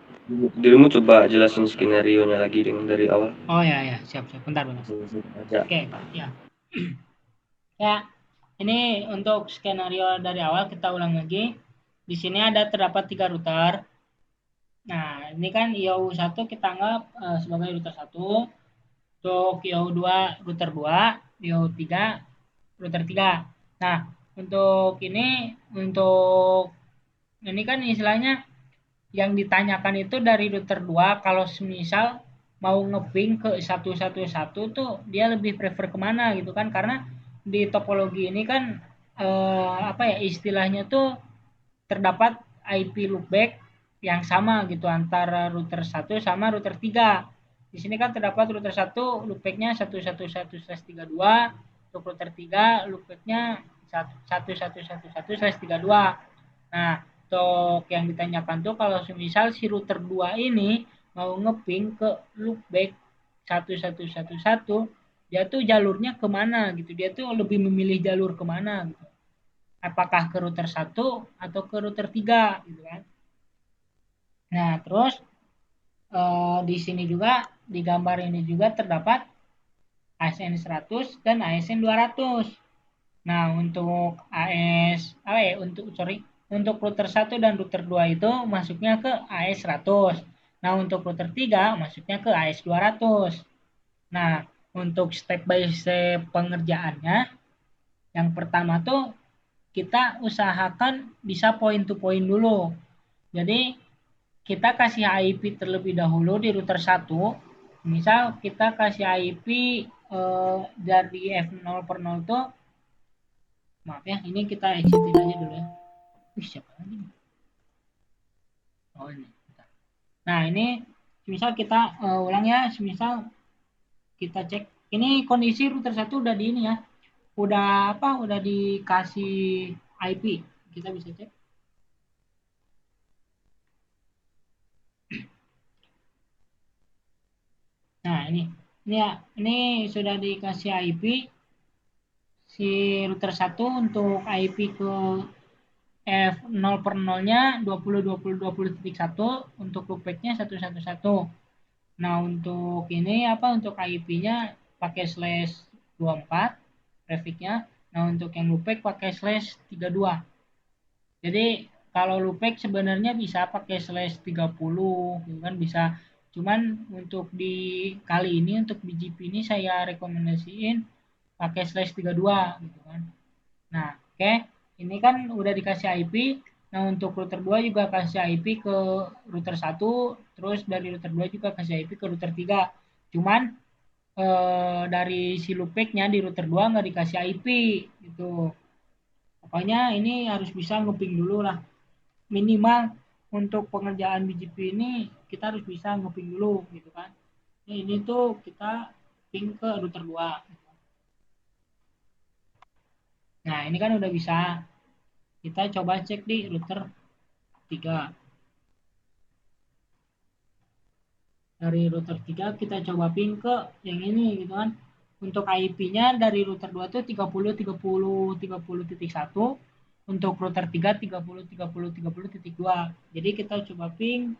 dirimu coba jelasin skenario-nya lagi dari awal. Oh ya, siap. Bentar. Oke, ya. Ya, ini untuk skenario dari awal kita ulang lagi. Di sini terdapat 3 router. Nah, ini kan IO1 kita anggap sebagai router 1. Untuk IO2 router 2, IO3 router 3. Nah, untuk ini kan istilahnya yang ditanyakan itu dari router 2, kalau semisal mau ngeping ke 111 tuh dia lebih prefer kemana gitu kan, karena di topologi ini kan istilahnya tuh terdapat IP loopback yang sama gitu antara router 1 sama router 3. Di sini kan terdapat router 1 loopbacknya 111/32, untuk router 3 loopbacknya 111/32. Nah, untuk yang ditanyakan tuh kalau semisal si router 2 ini mau ngeping ke loopback 1111, dia tuh jalurnya kemana gitu, dia tuh lebih memilih jalur kemana gitu, apakah ke router 1 atau ke router 3 gitu kan. Nah, terus di sini juga di gambar ini juga terdapat ASN 100 dan ASN 200. Nah, untuk untuk router 1 dan router 2 itu masuknya ke AS 100. Nah, untuk router 3 masuknya ke AS 200. Nah, untuk step by step pengerjaannya, yang pertama tuh kita usahakan bisa point to point dulu. Jadi, kita kasih IP terlebih dahulu di router 1. Misal kita kasih IP dari F0/0 tuh, maaf ya, ini kita exitin aja dulu ya. Siapa lagi nih? Oh, ini. Nah, ini misal kita ulang ya, misal kita cek. Ini kondisi router 1 udah di ini ya. Udah dikasih IP. Kita bisa cek. Nah, ini sudah dikasih IP si router 1 untuk IP ke F0/0-nya 20.20.20.1, untuk loopback-nya 111. Nah, untuk ini untuk IP-nya pakai /24 traffic-nya. Nah, untuk yang loopback pakai /32. Jadi kalau loopback sebenarnya bisa pakai /30 gitu kan, bisa. Cuman untuk di kali ini untuk BGP ini saya rekomendasiin pakai /32 gitu kan. Nah, oke. Ini kan udah dikasih IP. Nah, untuk router 2 juga kasih IP ke router 1, terus dari router 2 juga kasih IP ke router 3. Cuman dari si loopback-nya di router 2 nggak dikasih IP gitu. Pokoknya ini harus bisa ngeping dulu lah. Minimal untuk pengerjaan BGP ini kita harus bisa ngeping dulu gitu kan. Ini tuh kita ping ke router 2. Nah, ini kan udah bisa. Kita coba cek di router 3. Dari router 3 kita coba ping ke yang ini gitu kan. Untuk IP-nya dari router 2 itu 30.30.30.1. Untuk router 3 30.30.30.2. Jadi kita coba ping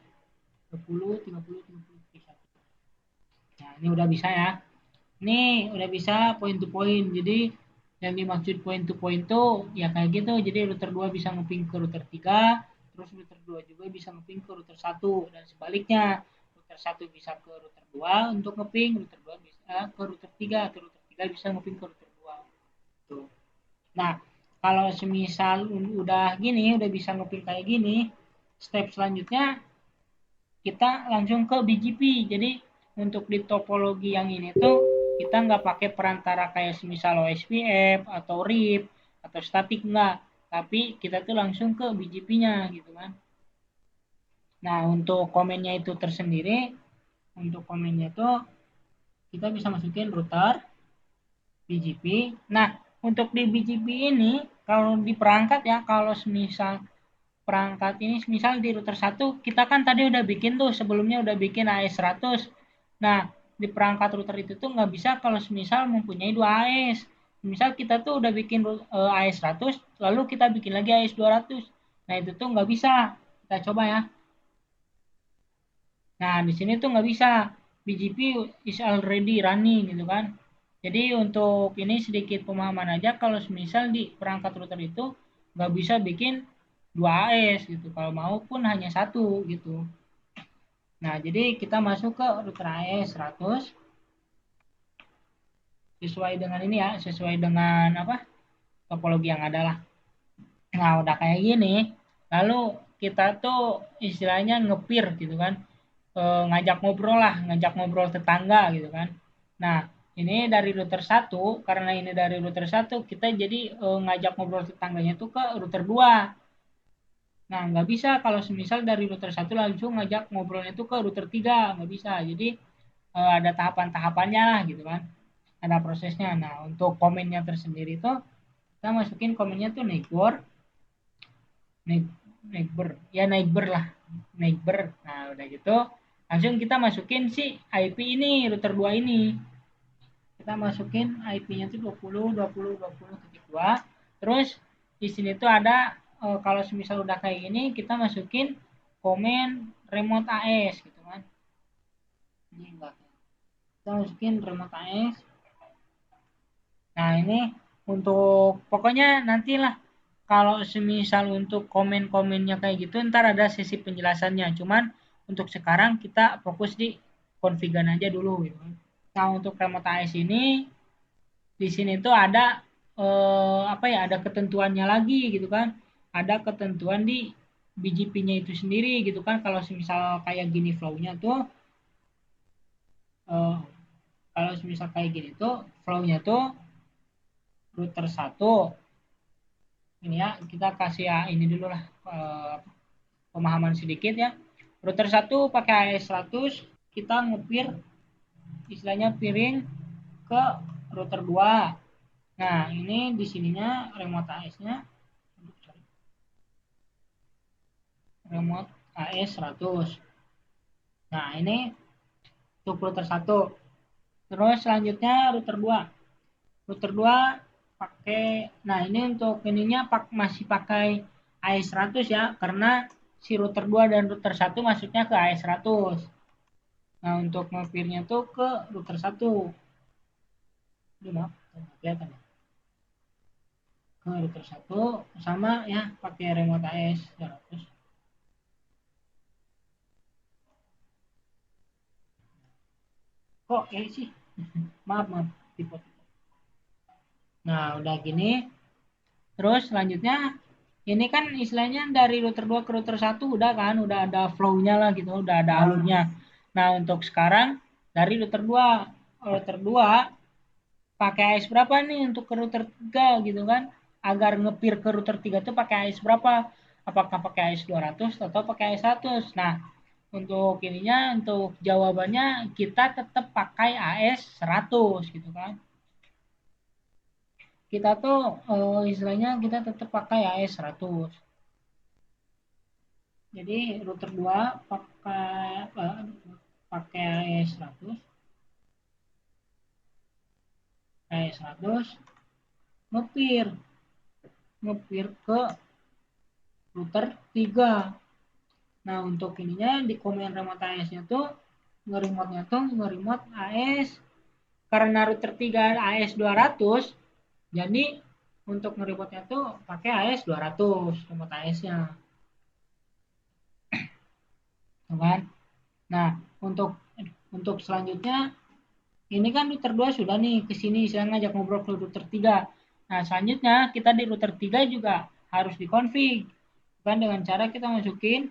30.30.30.1. Nah, ini udah bisa ya. Ini udah bisa point to point. Jadi yang dimaksud point to point tuh ya kayak gitu. Jadi router 2 bisa ngeping ke router 3, terus router 2 juga bisa ngeping ke router 1, dan sebaliknya. Router 1 bisa ke router 2 untuk ngeping, router 2 bisa ke router 3, atau router 3 bisa ngeping ke router 2. Tuh. Nah, kalau semisal udah gini, udah bisa ngeping kayak gini, step selanjutnya kita langsung ke BGP. Jadi untuk di topologi yang ini tuh kita nggak pakai perantara kayak semisal OSPF atau RIP atau statik, nggak, tapi kita tuh langsung ke BGP-nya gitu kan. Nah, untuk komennya itu tersendiri, untuk komennya tuh kita bisa masukin router BGP. Nah, untuk di BGP ini kalau di perangkat ya, kalau semisal perangkat ini misal di router 1 kita kan tadi udah bikin tuh, sebelumnya udah bikin AS 100. Nah, di perangkat router itu tuh nggak bisa kalau semisal mempunyai 2 AS. Misal kita tuh udah bikin AS 100 lalu kita bikin lagi AS 200. Nah, itu tuh nggak bisa. Kita coba ya. Nah, di sini tuh nggak bisa. BGP is already running gitu kan. Jadi untuk ini sedikit pemahaman aja, kalau semisal di perangkat router itu nggak bisa bikin 2 AS gitu, kalau mau pun hanya 1 gitu. Nah, jadi kita masuk ke router AS 100 sesuai dengan ini ya, sesuai dengan topologi yang ada lah. Nah, udah kayak gini, lalu kita tuh istilahnya ngepir gitu kan, ngajak ngobrol tetangga gitu kan. Nah, ini dari router 1, karena ini dari router 1 kita jadi ngajak ngobrol tetangganya tuh ke router 2. Nah, nggak bisa kalau semisal dari router 1 langsung ngajak ngobrolnya tuh ke router 3, nggak bisa. Jadi ada tahapan-tahapannya lah gitu kan. Ada prosesnya. Nah, untuk komennya tersendiri tuh kita masukin komennya tuh neighbor, neighbor. Nah, udah gitu langsung kita masukin si IP ini, router 2 ini. Kita masukin IP-nya tuh 20.20.20.2. Terus di sini tuh ada kalau semisal udah kayak gini kita masukin komen remote AS gitu kan. Ini enggak. Kita masukin remote AS. Nah, ini untuk pokoknya nantilah kalau semisal untuk komen-komennya kayak gitu ntar ada sesi penjelasannya. Cuman untuk sekarang kita fokus di config-an aja dulu gitu. Nah, untuk remote AS ini di sini tuh ada ada ketentuannya lagi gitu kan. Ada ketentuan di BGP-nya itu sendiri gitu kan. Kalau semisal kayak gini flow-nya tuh kalau semisal kayak gini tuh flow-nya tuh router 1 ini ya, kita kasih ya ini dulu lah pemahaman sedikit ya. Router 1 pakai AES 100, kita ngepir istilahnya piring ke router 2. Nah, ini di sininya remote AES-nya remote AES 100. Nah, ini untuk router 1. Terus selanjutnya router 2. Router 2 pakai, nah ini untuk ininya masih pakai AES 100 ya, karena si router 2 dan router 1 masuknya ke AES 100. Nah, untuk ngepirnya tuh ke router 1. Ini maaf, kelihatan ya. Ke router 1 sama ya pakai remote AES 100. Kok sih? maaf tipe. Nah, udah gini. Terus selanjutnya ini kan istilahnya dari router 2 ke router 1 udah kan, udah ada flow-nya lah gitu, udah ada alurnya. Nah, untuk sekarang dari router 2 pakai AES berapa nih untuk ke router 3 gitu kan? Agar ngepir ke router 3 tuh pakai AES berapa? Apakah pakai AES 200 atau pakai AES 100? Nah, untuk ininya, untuk jawabannya kita tetap pakai AES 100 gitu kan. Kita tuh istilahnya kita tetap pakai AES 100. Jadi router 2 pakai AES 100. AES 100 ngepir ke router 3. Nah, untuk ininya di komen remote AES-nya tuh ngeremote AES, karena router 3 AES 200, jadi untuk ngeremote-nya tuh pakai AES 200 remote AES-nya. Kan? Nah, untuk selanjutnya ini kan router 2 sudah nih ke sini saya ngajak ngobrol ke router 3. Nah, selanjutnya kita di router 3 juga harus dikonfig. Kan dengan cara kita masukin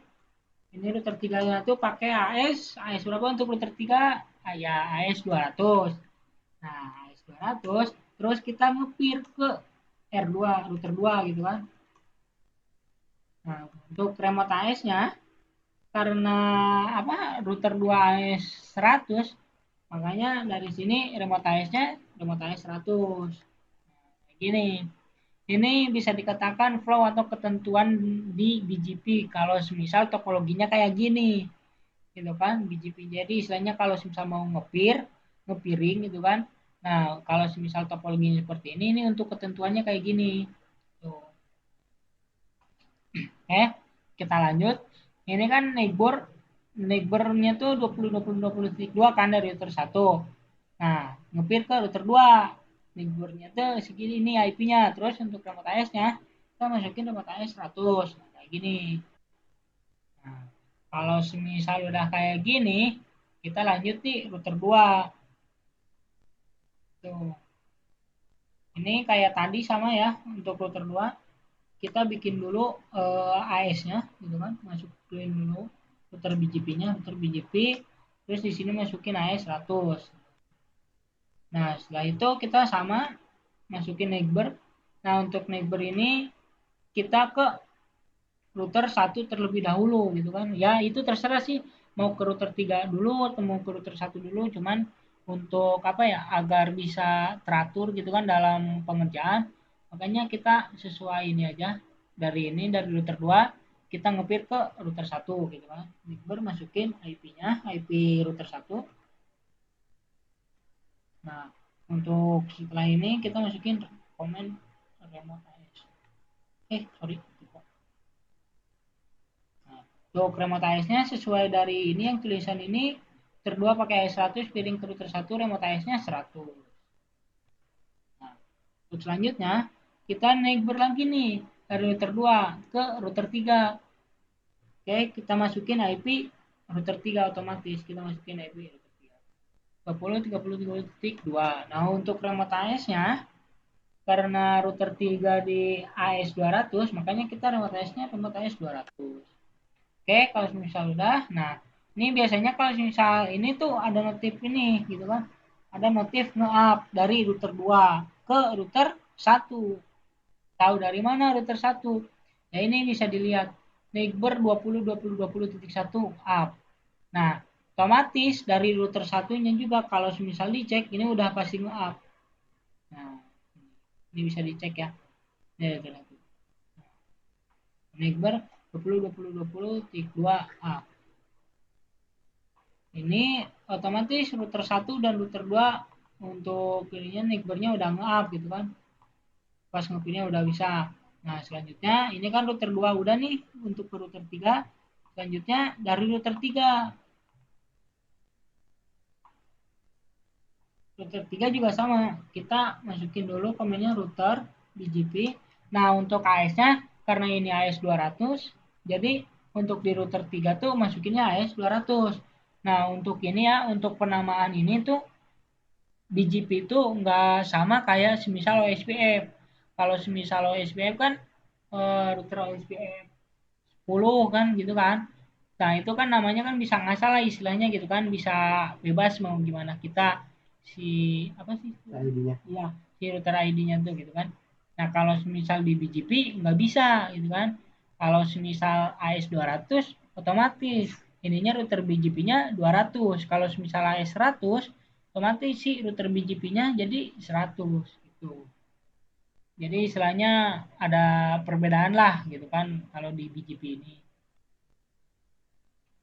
ini router 3-nya tuh pakai AES berapa untuk router 3? Ya AES 200. Nah, AES 200 terus kita ngepir ke R2 router 2 gitu kan. Nah, untuk remote AES-nya karena router 2 AES 100, makanya dari sini remote AES-nya remote AES 100. Nah, gini. Ini bisa dikatakan flow atau ketentuan di BGP kalau semisal topologinya kayak gini. Gitu kan, BGP. Jadi istilahnya kalau semisal mau ngepiring gitu kan. Nah, kalau semisal topologinya seperti ini untuk ketentuannya kayak gini. Tuh. Kita lanjut. Ini kan neighbornya tuh 20.20.20.2 kan dari router 1. Nah, ngepir ke router 2. Neighbornya tuh segini ini IP-nya. Terus untuk remote AES-nya kita masukin remote AES 100. Nah, kayak gini. Nah, kalau semisal udah kayak gini, kita lanjut di router 2. Tuh. Ini kayak tadi sama ya untuk router 2. kita bikin dulu AS-nya gitu kan, masukin dulu router BGP-nya, router BGP, terus di sini masukin AS 100. Nah, setelah itu kita sama masukin neighbor. Nah, untuk neighbor ini kita ke router 1 terlebih dahulu gitu kan. Ya, itu terserah sih mau ke router 3 dulu atau mau ke router 1 dulu, cuman untuk apa ya, agar bisa teratur gitu kan dalam pengerjaan, makanya kita sesuai ini aja. Dari router 2 kita ngepir ke router 1 gitu kan. Neighbor masukin IP-nya, IP router 1. Nah, untuk setelah ini kita masukin command remote AS. Sorry. Nah, untuk remote AS-nya sesuai dari ini yang tulisan ini, router 2 pakai AS 100, piring ke router 1, remote AS-nya 100. Nah, untuk selanjutnya kita neighbor lagi nih dari router 2 ke router 3. Oke, kita masukin IP router 3 otomatis. Kita masukin IP router 3. 30.30.30.2. Nah, untuk remote AS-nya karena router 3 di AS 200, makanya kita remote AS-nya remote AS 200. Oke, kalau misal udah, nah ini biasanya kalau misal ini tuh ada notif ini gitu kan, ada notif nge-up dari router 2 ke router 1. Tahu dari mana router 1? Ya ini bisa dilihat neighbor 20.20.20.1 up. Nah, otomatis dari router satunya juga kalau misal dicek ini udah pasti nge-up. Nah, ini bisa dicek ya. Neighbor 20.20.20.2 up. Ini otomatis router 1 dan router 2 untuk ininya neighbornya udah nge-up gitu kan. Pas ngepinnya udah bisa. Nah, selanjutnya ini kan router 2 udah nih untuk ke router 3. Selanjutnya dari router 3. Router 3 juga sama. Kita masukin dulu komennya router BGP. Nah, untuk AS-nya karena ini AS 200, jadi untuk di router 3 tuh masukinnya AS 200. Nah, untuk ini ya, untuk penamaan ini tuh BGP itu nggak sama kayak semisal OSPF. Kalau semisal OSPF kan router OSPF 10 kan gitu kan. Nah, itu kan namanya kan bisa ngasal lah istilahnya gitu kan, bisa bebas mau gimana kita si apa sih ID-nya. iya, si router ID-nya tuh gitu kan. Nah, kalau semisal di BGP nggak bisa gitu kan. Kalau semisal AS 200 otomatis ininya router BGP-nya 200. Kalau semisal AS 100 otomatis si router BGP-nya jadi 100 gitu. Jadi istilahnya ada perbedaan lah gitu kan kalau di BGP ini.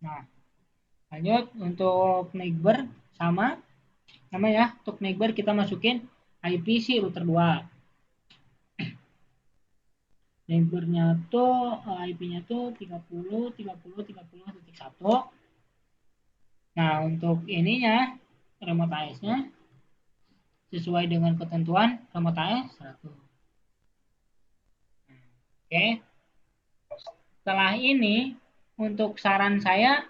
Nah, lanjut untuk neighbor sama ya, untuk neighbor kita masukin IP si router 2. Neighbornya tuh IP-nya tuh 30.30.30.1. Nah, untuk ininya remote AS-nya sesuai dengan ketentuan remote AS 100. Oke. Setelah ini untuk saran saya,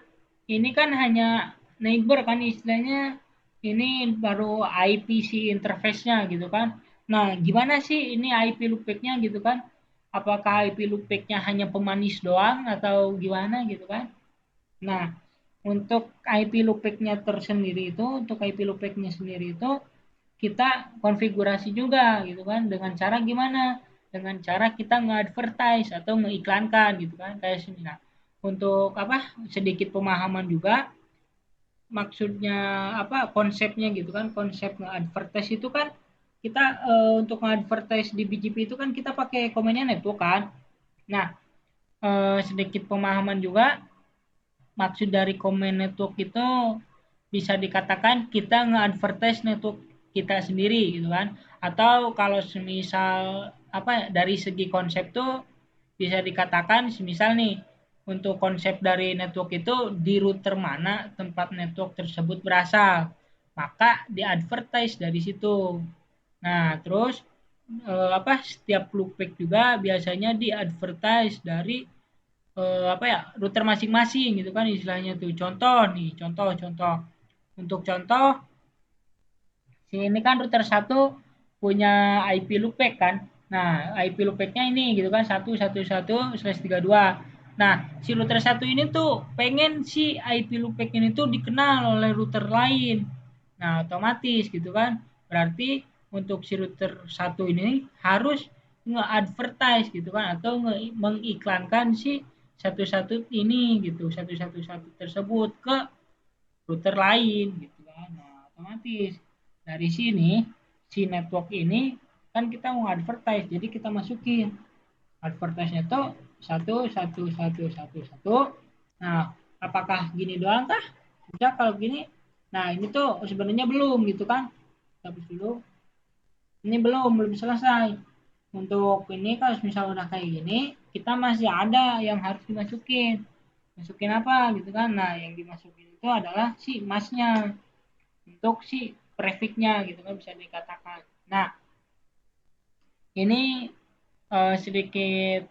ini kan hanya neighbor kan istilahnya, ini baru IPC interface-nya gitu kan. Nah, gimana sih ini IP loopback-nya gitu kan? Apakah IP loopback-nya hanya pemanis doang atau gimana gitu kan? Nah, untuk IP loopback-nya tersendiri itu, untuk IP loopback-nya sendiri itu kita konfigurasi juga gitu kan, dengan cara gimana? Dengan cara kita nge-advertise atau ngeiklankan gitu kan, kayak sini. Nah, untuk apa? Sedikit pemahaman juga maksudnya apa, konsepnya gitu kan. Konsep nge-advertise itu kan kita untuk nge-advertise di BGP itu kan kita pakai komennya network kan. Nah, sedikit pemahaman juga maksud dari komen network itu bisa dikatakan kita nge-advertise network kita sendiri gitu kan, atau kalau semisal apa dari segi konsep tuh bisa dikatakan semisal nih untuk konsep dari network itu di router mana tempat network tersebut berasal, maka di-advertise dari situ. Nah, terus setiap loopback juga biasanya di-advertise dari apa ya, router masing-masing gitu kan istilahnya tuh. Contoh nih, contoh untuk contoh, si ini kan router 1 punya IP loopback kan. Nah, IP loopback-nya ini gitu kan 111/32. Nah, si router satu ini tuh pengen si IP loopback ini tuh dikenal oleh router lain. Nah, otomatis gitu kan. Berarti untuk si router satu ini harus nge-advertise gitu kan atau mengiklankan si 11 ini gitu, 111 tersebut ke router lain gitu kan. Nah, otomatis dari sini si network ini kan kita mau advertise, jadi kita masukin advertise-nya tuh 11111. Nah, apakah gini doang kah? Bisa kalau gini. Nah, ini tuh sebenarnya belum gitu kan. Hapus dulu. Ini belum selesai. Untuk ini kalau misalnya udah kayak gini, kita masih ada yang harus dimasukin. Masukin apa gitu kan? Nah, yang dimasukin itu adalah si masnya untuk si prefix-nya gitu kan bisa dikatakan. Nah, ini sedikit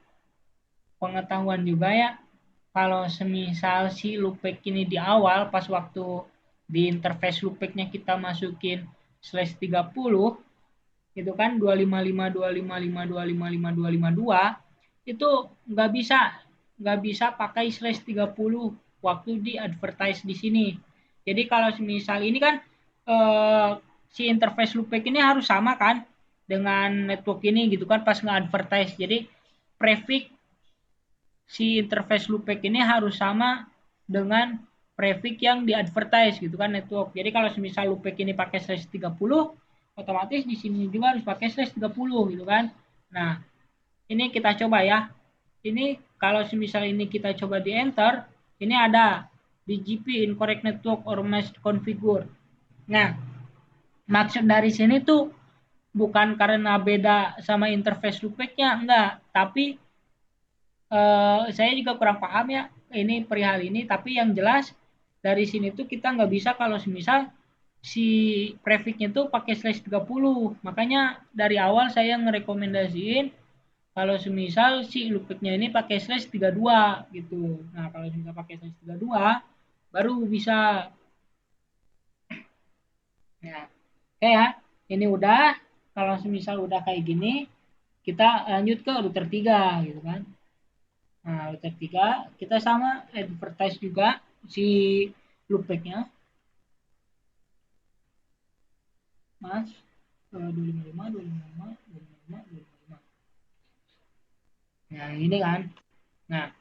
pengetahuan juga ya. Kalau semisal si loopback ini di awal pas waktu di interface loopback-nya kita masukin /30 gitu kan 255.255.255.252 itu nggak bisa pakai /30 waktu di advertise di sini. Jadi kalau misal ini kan si interface loopback ini harus sama kan dengan network ini gitu kan pas nge-advertise. Jadi prefix si interface loopback ini harus sama dengan prefix yang di advertise gitu kan network. Jadi kalau misal loopback ini pakai /30 otomatis di sini juga harus pakai /30 gitu kan. Nah, ini kita coba ya. Ini kalau misal ini kita coba di enter, ini ada BGP incorrect network or mesh configure. Nah, maksud dari sini tuh bukan karena beda sama interface loopback-nya, enggak, tapi saya juga kurang paham ya ini perihal ini, tapi yang jelas dari sini tuh kita nggak bisa kalau misal si prefix-nya tuh pakai /30. Makanya dari awal saya ngerekomendasiin kalau semisal si loopback-nya ini pakai /32 gitu. Nah, kalau misal pakai /32 baru bisa. Nah, oke ya. Ini udah, kalau semisal udah kayak gini, kita lanjut ke router 3 gitu kan. Nah, router 3 kita sama advertise juga si loopback-nya. Mas 255. Nah, ini kan. Nah,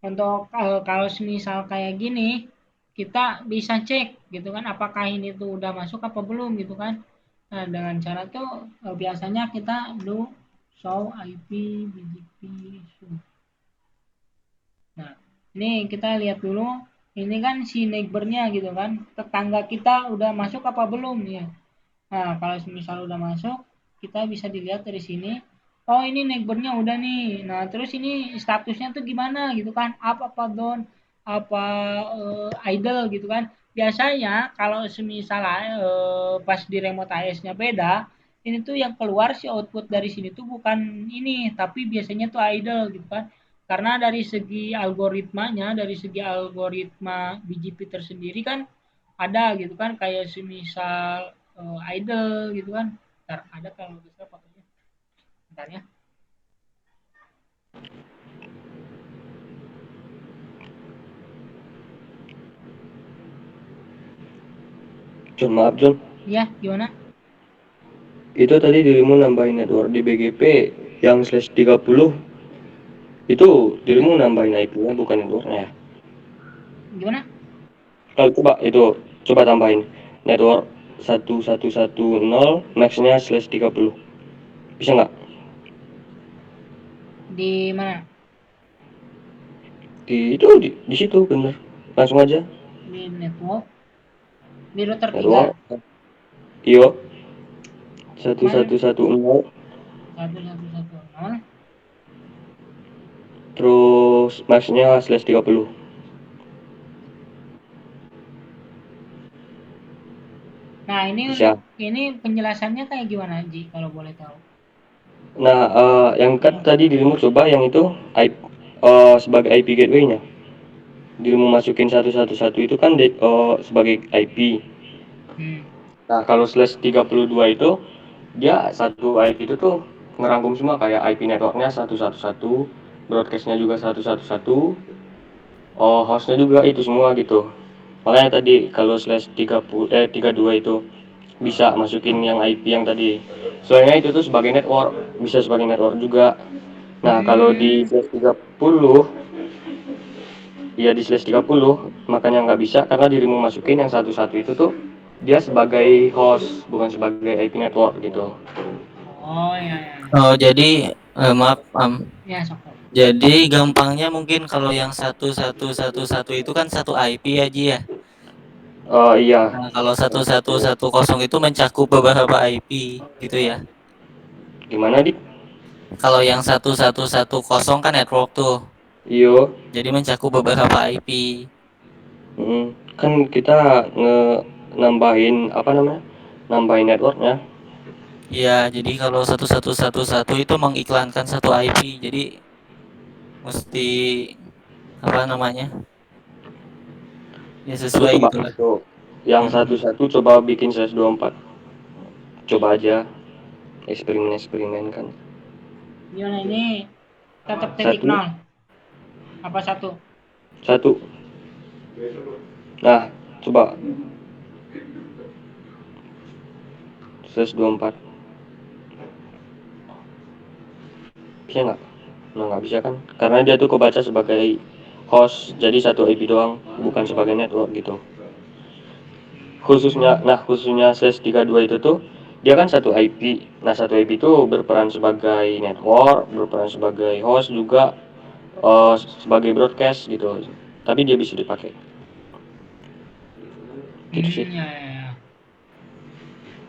untuk kalau misal kayak gini kita bisa cek gitu kan apakah ini tuh udah masuk apa belum gitu kan. Nah, dengan cara tuh biasanya kita do show IP BGP show. Nah, ini kita lihat dulu ini kan si neighbor-nya gitu kan, tetangga kita udah masuk apa belum ya. Nah, kalau misal udah masuk, kita bisa dilihat dari sini. Oh, ini neighbor-nya udah nih. Nah, terus ini statusnya tuh gimana gitu kan? Apa down, apa idle gitu kan? Biasanya kalau semisal pas di remote AS-nya beda, ini tuh yang keluar si output dari sini tuh bukan ini, tapi biasanya tuh idle gitu kan. Karena dari segi algoritmanya, dari segi algoritma BGP tersendiri kan ada gitu kan kayak semisal idle gitu kan. Ntar ada kalau bisa fotonya. Bentar ya. John, maaf John. Iya, gimana? Itu tadi dirimu nambahin network di BGP yang /30. Itu dirimu nambahin IP-nya bukan networknya ya? Gimana? Kalau coba tambahin network 1110 max-nya /30. Bisa nggak? Di mana? Di situ bener. Langsung aja. Di network. Di router 3. Network. Iyo. 1110. 1110. Terus max-nya /30. Nah, ini Bisa. ini penjelasannya kayak gimana, Ji, kalau boleh tahu? Nah, yang kan tadi dirimu coba yang itu sebagai IP gateway-nya. Dirimu masukin 111 itu kan sebagai IP. Nah, kalau /32 itu dia satu IP itu tuh ngerangkum semua kayak IP networknya 111, broadcastnya juga 111, hostnya juga itu semua gitu. Makanya tadi kalau /32 itu bisa masukin yang IP yang tadi. Soalnya itu tuh sebagai network, bisa sebagai network juga. Nah, kalau di /30 ya di /30 makanya nggak bisa karena dirimu masukin yang 11 itu tuh dia sebagai host bukan sebagai IP network gitu. Oh ya. Oh, jadi maaf, Ya sok. jadi gampangnya mungkin kalau yang 1111 itu kan satu IP ya, Ji ya. Iya, Nah, kalau 1110 itu mencakup beberapa IP gitu ya. gimana Dik? Kalau yang 1110 kan network tuh. Iyo, Jadi mencakup beberapa IP. kan kita nambahin apa namanya? Nambahin networknya. Ya, jadi kalau 1111 itu mengiklankan satu IP. Jadi mesti apa namanya? Ya Lu sesuai coba gitulah. tuh yang 11 coba bikin /24. Coba aja eksperimen kan. Gimana ini tetap titik 1 nol apa 1? 1. Nah, coba /24. Bisa nggak? Nah, nggak bisa kan? Karena dia tuh kebaca sebagai host, jadi satu IP doang, bukan sebagai network gitu. Khususnya /32 itu tuh dia kan satu IP. Nah, satu IP itu berperan sebagai network, berperan sebagai host juga, sebagai broadcast gitu. Tapi dia bisa dipakai. Gitu sih. Ya.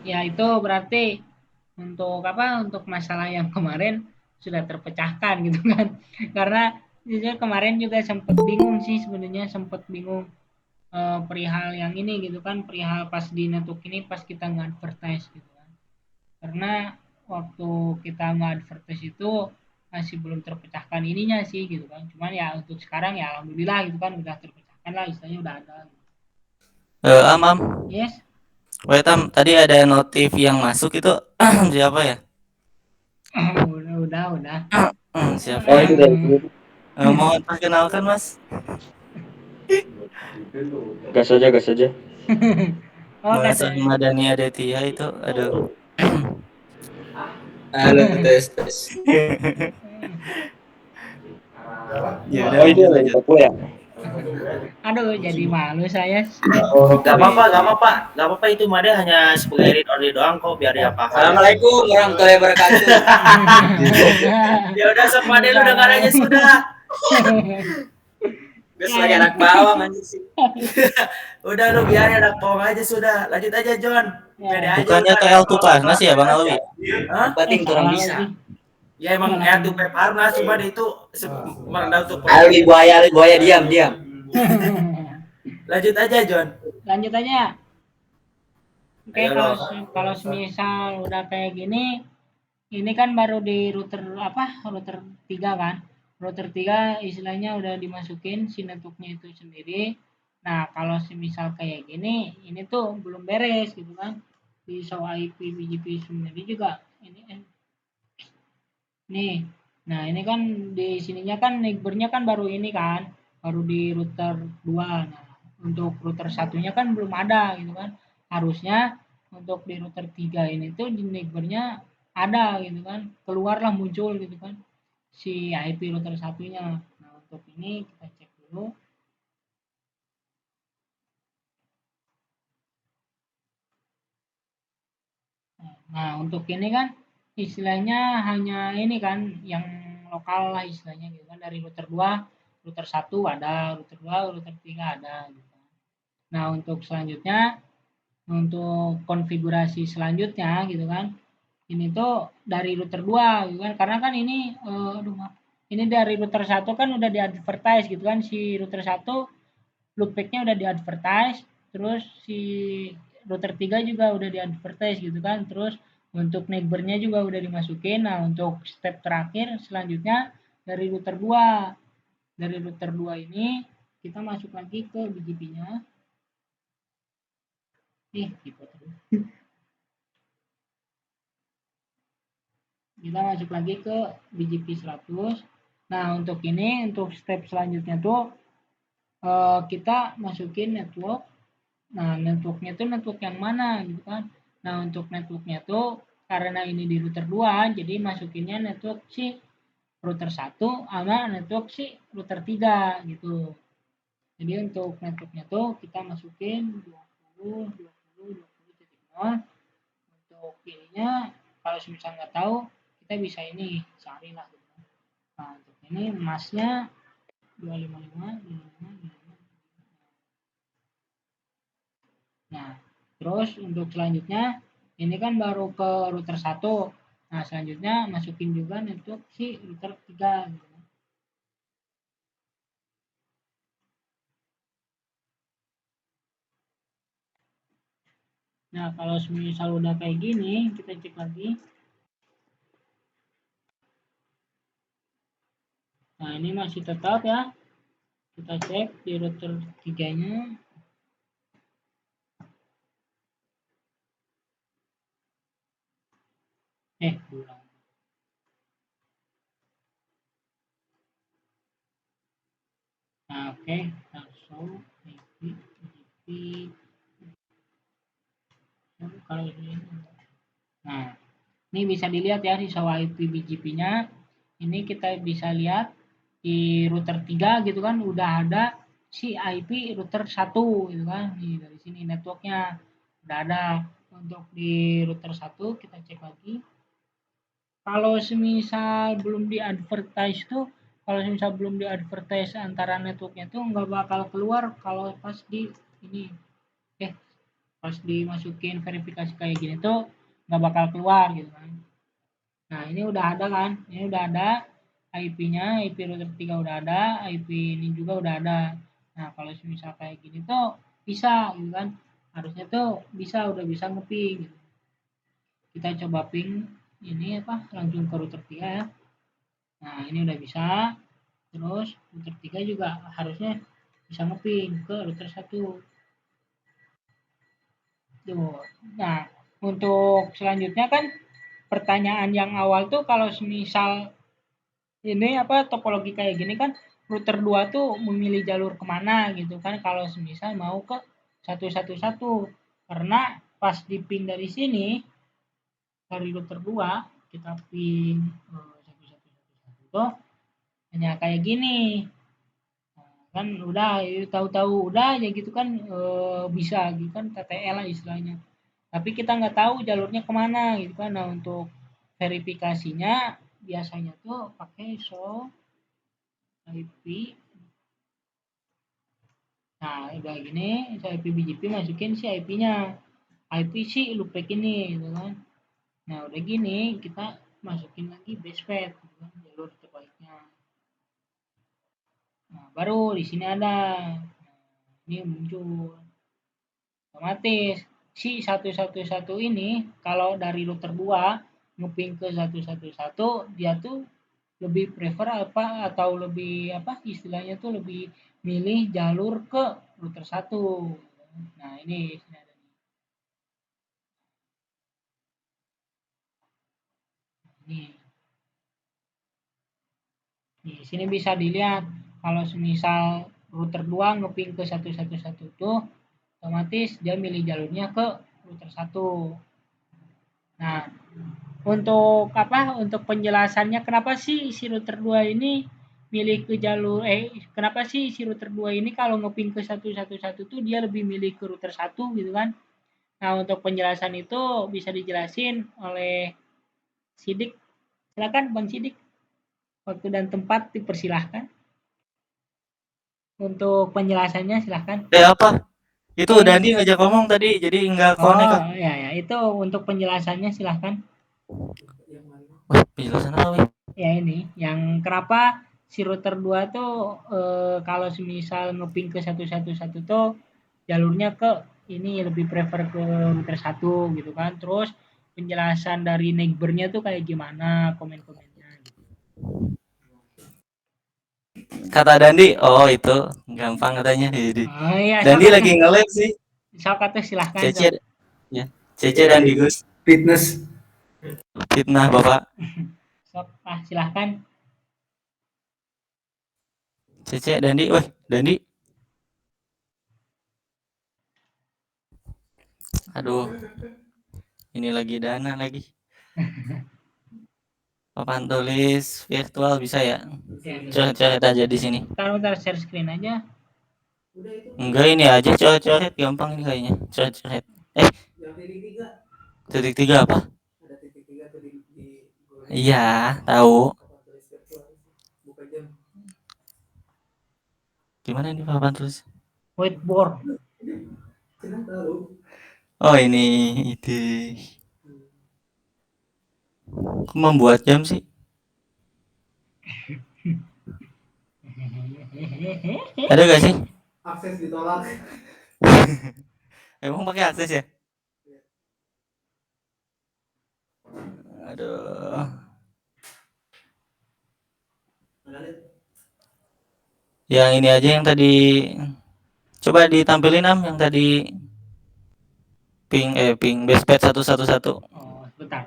Ya itu berarti untuk apa? Untuk masalah yang kemarin sudah terpecahkan gitu kan. Karena jujur kemarin juga sempat bingung sih sebenarnya sempat bingung perihal yang ini gitu kan, perihal pas di Netuk ini pas kita nge-advertise gitu kan. Karena waktu kita nge-advertise itu masih belum terpecahkan ininya sih gitu kan. Cuman ya untuk sekarang ya alhamdulillah gitu kan udah terpecahkan lah, istilahnya udah ada. Am, Yes. wait tadi ada notif yang masuk itu siapa ya? udah. Siapa Oh, ya? itu dari Mohon perkenalkan Mas. gas aja. Oh Mas kata Ahmad Dhani Aditya itu, aduh. Halo, tes. Ya Oh, udah itu lanjut dari lanjut. Papua ya? aduh jadi malu saya. Gak apa-apa itu Made hanya sebagai read order doang kok biar dia paham. Assalamualaikum warahmatullahi wabarakatuh. Ya udah sok Made lu dengar aja sudah. Gue sebagai anak bawang anjing sih. Udah lu biar anak bawang aja sudah. Lanjut aja John. Pede aja Bukannya udah. TL Tuparnas ya Bang Alwi? Hah? Penting kurang bisa. Ya emang tuh Peparnas cuma itu merendah untuk Alwi buaya diam. Lanjut aja John. Lanjut aja. Oke, Ayo, kalau semisal udah kayak gini, ini kan baru di router router 3 kan. Router 3 istilahnya udah dimasukin si networknya itu sendiri. Nah, kalau semisal kayak gini, ini tuh belum beres gitu kan. Di show IP BGP sendiri juga ini nih. Nah, ini kan di sininya kan neighbornya kan baru ini kan, baru di router 2. Nah, untuk router satunya kan belum ada gitu kan. Harusnya untuk di router 3 ini tuh di neighbornya ada gitu kan. Keluarlah muncul gitu kan si IP router satunya. Nah, untuk ini kita cek dulu. Nah, untuk ini kan istilahnya hanya ini kan yang lokal lah istilahnya gitu kan, dari router 2, router 1 ada, router 2, router 3 ada gitu. Nah, untuk selanjutnya untuk konfigurasi selanjutnya gitu kan. Ini tuh dari router 2 gitu kan. Karena kan ini ini dari router 1 kan udah di-advertise gitu kan, si router 1 loopback-nya udah di-advertise, terus si router 3 juga udah di-advertise gitu kan. Terus untuk neighbor-nya juga udah dimasukin. Nah, untuk step terakhir selanjutnya dari router 2. Dari router 2 ini kita masuk lagi ke BGP-nya. Gitu terus. kita masuk lagi ke BGP 100. Nah, untuk ini, untuk step selanjutnya tuh kita masukin network. Nah, networknya tuh network yang mana gitu kan. Nah, untuk networknya tuh karena ini di router 2, jadi masukinnya network si router 1 sama network si router 3 gitu. Jadi untuk networknya tuh kita masukin 20.20.20.0. Untuk ininya kalau misalnya nggak tahu, kita bisa ini cari lah gitu. Nah, untuk ini masnya 255. Nah, terus untuk selanjutnya ini kan baru ke router 1. Nah, selanjutnya masukin juga network si router 3 gitu. Nah, kalau misal udah kayak gini, kita cek lagi. Nah, ini masih tetap ya. Kita cek di router 3-nya. Ulang. Nah, oke. Langsung IP. Kalau ini. Nah, ini bisa dilihat ya di show IP BGP-nya. Ini kita bisa lihat di router 3 gitu kan udah ada si IP router 1 gitu kan. Nih dari sini networknya udah ada. Untuk di router 1 kita cek lagi. Kalau semisal belum di advertise tuh, kalau semisal belum di advertise antara networknya tuh nggak bakal keluar kalau pas di ini pas dimasukin verifikasi kayak gini tuh nggak bakal keluar gitu kan. Nah, ini udah ada kan, ini udah ada IP-nya, IP router 3 udah ada, IP ini juga udah ada. Nah, kalau misal kayak gini tuh bisa gitu kan, harusnya tuh udah bisa nge-ping gitu. Kita coba ping ini langsung ke router 3 ya. Nah, ini udah bisa. Terus router 3 juga harusnya bisa nge-ping ke router 1. Tuh. Nah, untuk selanjutnya kan pertanyaan yang awal tuh kalau misal ini topologi kayak gini kan router 2 tuh memilih jalur kemana gitu kan kalau misal mau ke 111 karena pas di ping dari sini dari router 2 kita ping 111 tuh hanya kayak gini. Kan udah tahu-tahu udah ya gitu kan bisa gitu kan TTL lah istilahnya, tapi kita nggak tahu jalurnya kemana gitu kan. Nah, untuk verifikasinya biasanya tuh pakai show IP. Nah, udah gini show IP BGP masukin si IP-nya, IP si loopback ini gitu kan. Nah, udah gini kita masukin lagi base path gitu kan, jalur terbaiknya. Nah, baru di sini ada. Nah, ini muncul. Otomatis si 111 ini kalau dari router 2 ngeping ke 111 dia tuh lebih prefer atau lebih istilahnya tuh lebih milih jalur ke router 1. Nah, ini sini ada nih. Di sini bisa dilihat kalau semisal router 2 ngeping ke 111 tuh otomatis dia milih jalurnya ke router 1. Nah, untuk untuk penjelasannya kenapa sih si router 2 ini milih ke jalur kenapa sih si router 2 ini kalau ngeping ke 111 tuh dia lebih milih ke router 1 gitu kan. Nah, untuk penjelasan itu bisa dijelasin oleh Sidik. Silakan Bang Sidik. Waktu dan tempat dipersilahkan. Untuk penjelasannya silahkan. Apa? Itu Dandi ngajak ngomong tadi, jadi nggak connect. Oh, ya. Itu untuk penjelasannya silahkan. Wah, penjelasan apa? Ya ini, yang kenapa si router 2 tuh kalau semisal ngeping ke 111 tuh jalurnya ke ini lebih prefer ke router 1 gitu kan. Terus penjelasan dari neighbor-nya tuh kayak gimana, komen-komennya gitu. Kata Dandi, oh itu gampang katanya. Oh iya, Dandi lagi nge-live sih. Sok atuh silahkan. Cece, ya. Cece Dandi Gus. Fitness. Fitnah Bapak. Sok, silahkan. Cece, Dandi, weh, Dandi. Aduh, ini lagi dana lagi. Papan tulis virtual bisa ya? Coret-coret aja di sini. Bentar share screen aja. Enggak, ini aja coret-coret gampang ini kayaknya. Coret-coret. Titik tiga apa? Iya, tahu. Gimana ini papan tulis? Whiteboard. Oh, ini ide. Kok membuat jam sih? Ada gak sih? Akses ditolak. Emang pakai akses ya? Aduh. Yang ini aja yang tadi. Coba ditampilin yang tadi. Ping bestpad 111. Oh, sebentar.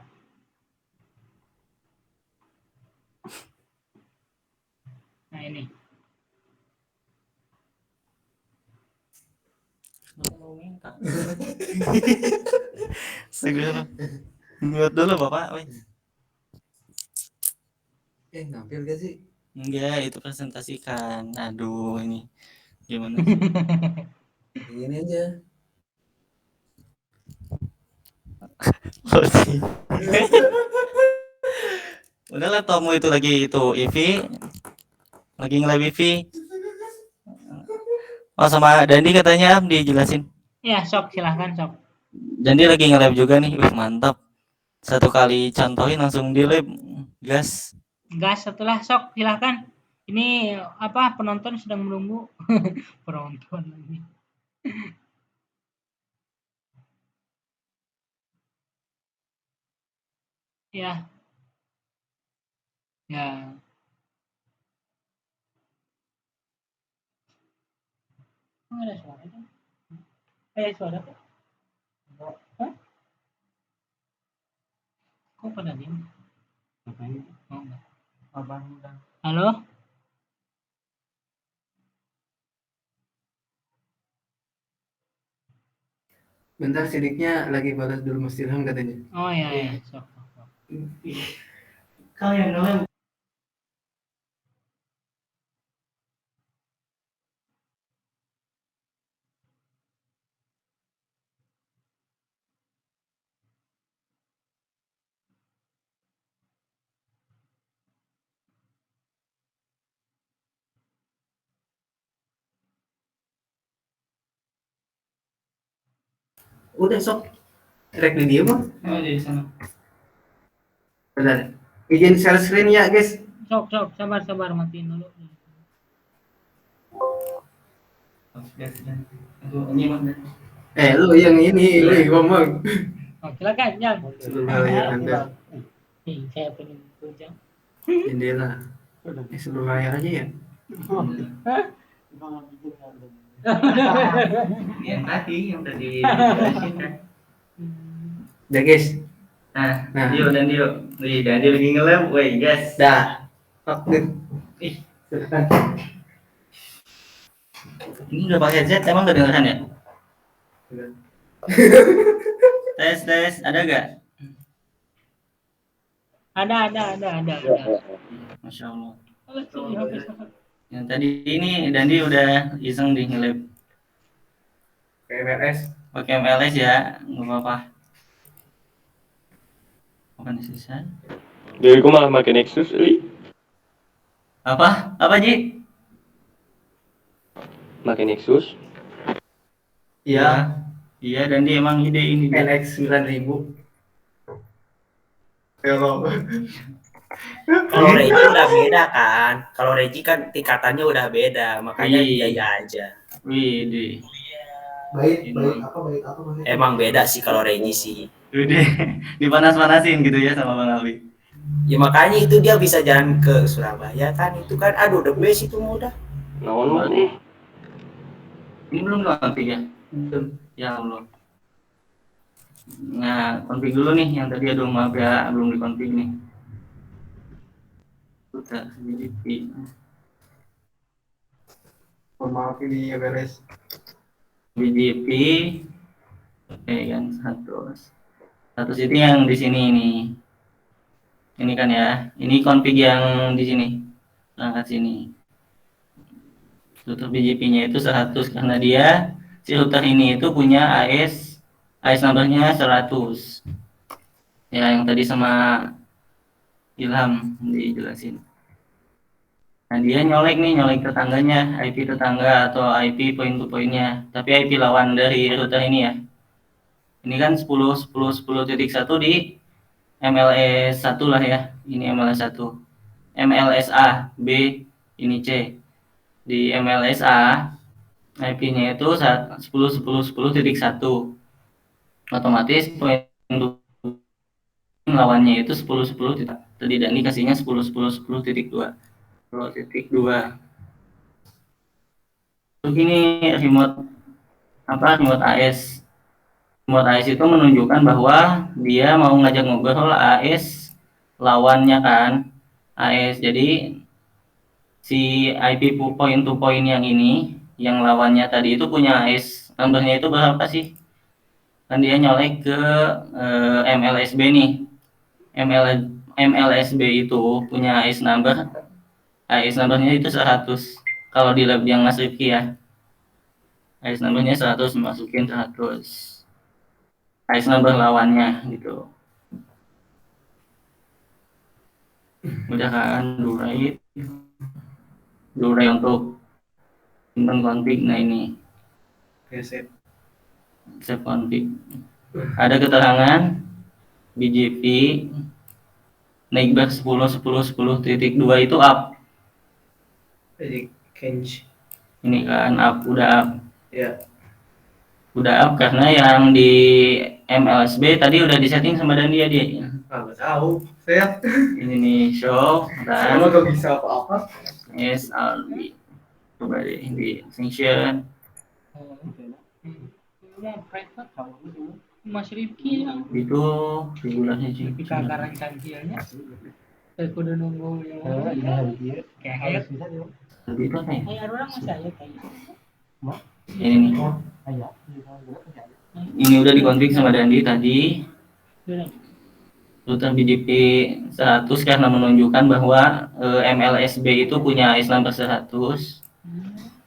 Nah, ini. Segera. Buat dulu Bapak. Nampil gak sih? Enggak, itu presentasikan. Aduh, ini gimana? Ini aja. Udah laptopmu itu lagi itu EV. Lagi nge-live EV. Oh, sama Dandi katanya dijelasin. Ya, sok silahkan sok. Dandi lagi nge-live juga nih. Wih, mantap. Satu kali contohin langsung di-live. Gas. Gas setelah sok silahkan. Ini apa penonton sedang menunggu. Penonton lagi. Ya. Ya. Oh, ada suara kan? Ada suara kok? Hah? Kok pada diem? Ngapain? Oh, enggak. Abang udah. Halo? Bentar sidiknya lagi balas dulu Mas Ilham katanya. Oh iya. Sok. Kalian nge-live. Udah sok. Rek di dia mah. Oh, di sana. Bentar. Izin share screen ya guys. Sok, sabar matiin dulu. Lu yang ini ngomong. Oh, silakan, Jang. Layar Anda. Saya pengen puncak. Jendela. Seluruh layar aja ya. Yang tadi yang tadi dijelasin kan. Udah guys. Nah, Dio. Wih, Dandi lagi nge-live, woi, guys. Dah. Oke. Ini udah pakai headset, emang gak dengeran ya? Tes, ada gak? Ada. Masya Allah. Yang tadi ini Dandi udah iseng di nge-live. Pakai MLS ya, nggak apa-apa. Bukan sisa. Dari aku malah pakai Nexus, Li. Apa Ji? Pakai Nexus. Iya, Dandi emang ide ini. NX 9000. Kalau Kalau Reji udah beda kan. Kalau Reji kan tingkatannya udah beda, makanya Iya. iya aja. Wih, di. Baik apa Mas? Emang beda sih kalau Reji sih. Udah dipanas-panasin gitu ya sama Bang Alwi. Ya makanya itu dia bisa jalan ke Surabaya kan, itu kan aduh the best itu mudah. Naon mana? Ini belum konfig ya? Belum. Ya Allah. Nah, konfig dulu nih yang tadi, aduh maaf ya belum dikonfig nih. router BGP. Maaf ini ya beres. BGP. Oke kan satu itu yang di sini nih. Ini kan ya. Ini config yang di sini. Perangkat sini. Router BGP-nya itu 100 karena dia si router ini itu punya AS number-nya 100. Ya, yang tadi sama Ilham dijelasin. Nah, dia nyolek tetangganya, IP tetangga atau IP point to point-nya. Tapi IP lawan dari router ini ya. Ini kan 10.10.10.1 di MLS 1 lah ya. Ini MLS 1. MLSA B ini C. Di MLSA IP-nya itu 10.10.10.1. Otomatis point to lawannya itu 10.10. Tadi Dani kasihnya 10.10.10.2. 10.2. Begini remote AS. Remote AS itu menunjukkan bahwa dia mau ngajak ngobrol AS lawannya kan. AS. Jadi si IP point to point yang ini, yang lawannya tadi itu punya AS numbernya itu berapa sih? Kan dia nyolek ke MLSB nih. MLSB itu punya AS numbernya itu 100. Kalau di lab yang Mas Rifki ya. AS numbernya 100, masukin 100. AS number lawannya gitu. Udah kan Durai untuk simpan config. Nah ini Reset. save config. Ada keterangan BGP naik 10.10.10.2 itu up. Jadi change. Ini kan udah up. Ya. Udah up karena yang di MLSB tadi udah disetting sama Dandi ya dia. Nggak tahu. Saya. Ini nih show dan Emang gak bisa apa-apa. SRB. Coba deh di extension. Mau private Mas Rifki yang Itu regulasi sih. di kakaran kancilnya. Saya kudu nunggu yang kayak Lebih itu apa ya? kayak orang masih aja kayak Ini nih. Ini udah dikonfig sama Dandi tadi. Router BGP 100 karena menunjukkan bahwa MLSB itu punya AS number 100.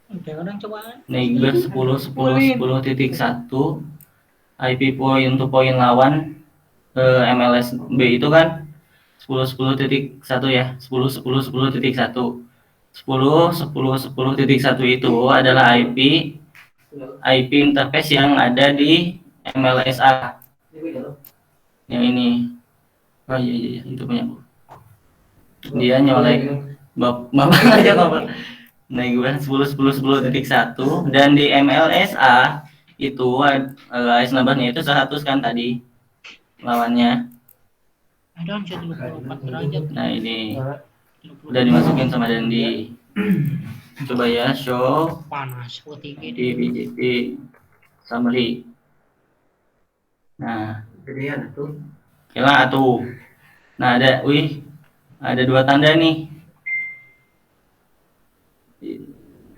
Oke, orang coba. Neighbor 10.10.10.1 IP point to point lawan MLSB itu kan 10.10.1 ya. 10.10.10.1. 10.10.10.1 itu adalah IP interface yang ada di MLSA. Yang ini. Oh iya itu punya aku. Dia nyolek bapak aja ngobrol. Nah, gue 10.10.10.1 dan di MLSA itu AS numbernya itu 100 kan tadi lawannya. Ada 124 derajat. Nah, ini udah dimasukin sama Dandi. Coba ya show Panas tinggi di BGP summary. Nah, Gedean tuh. kira tuh. Nah, ada dua tanda nih.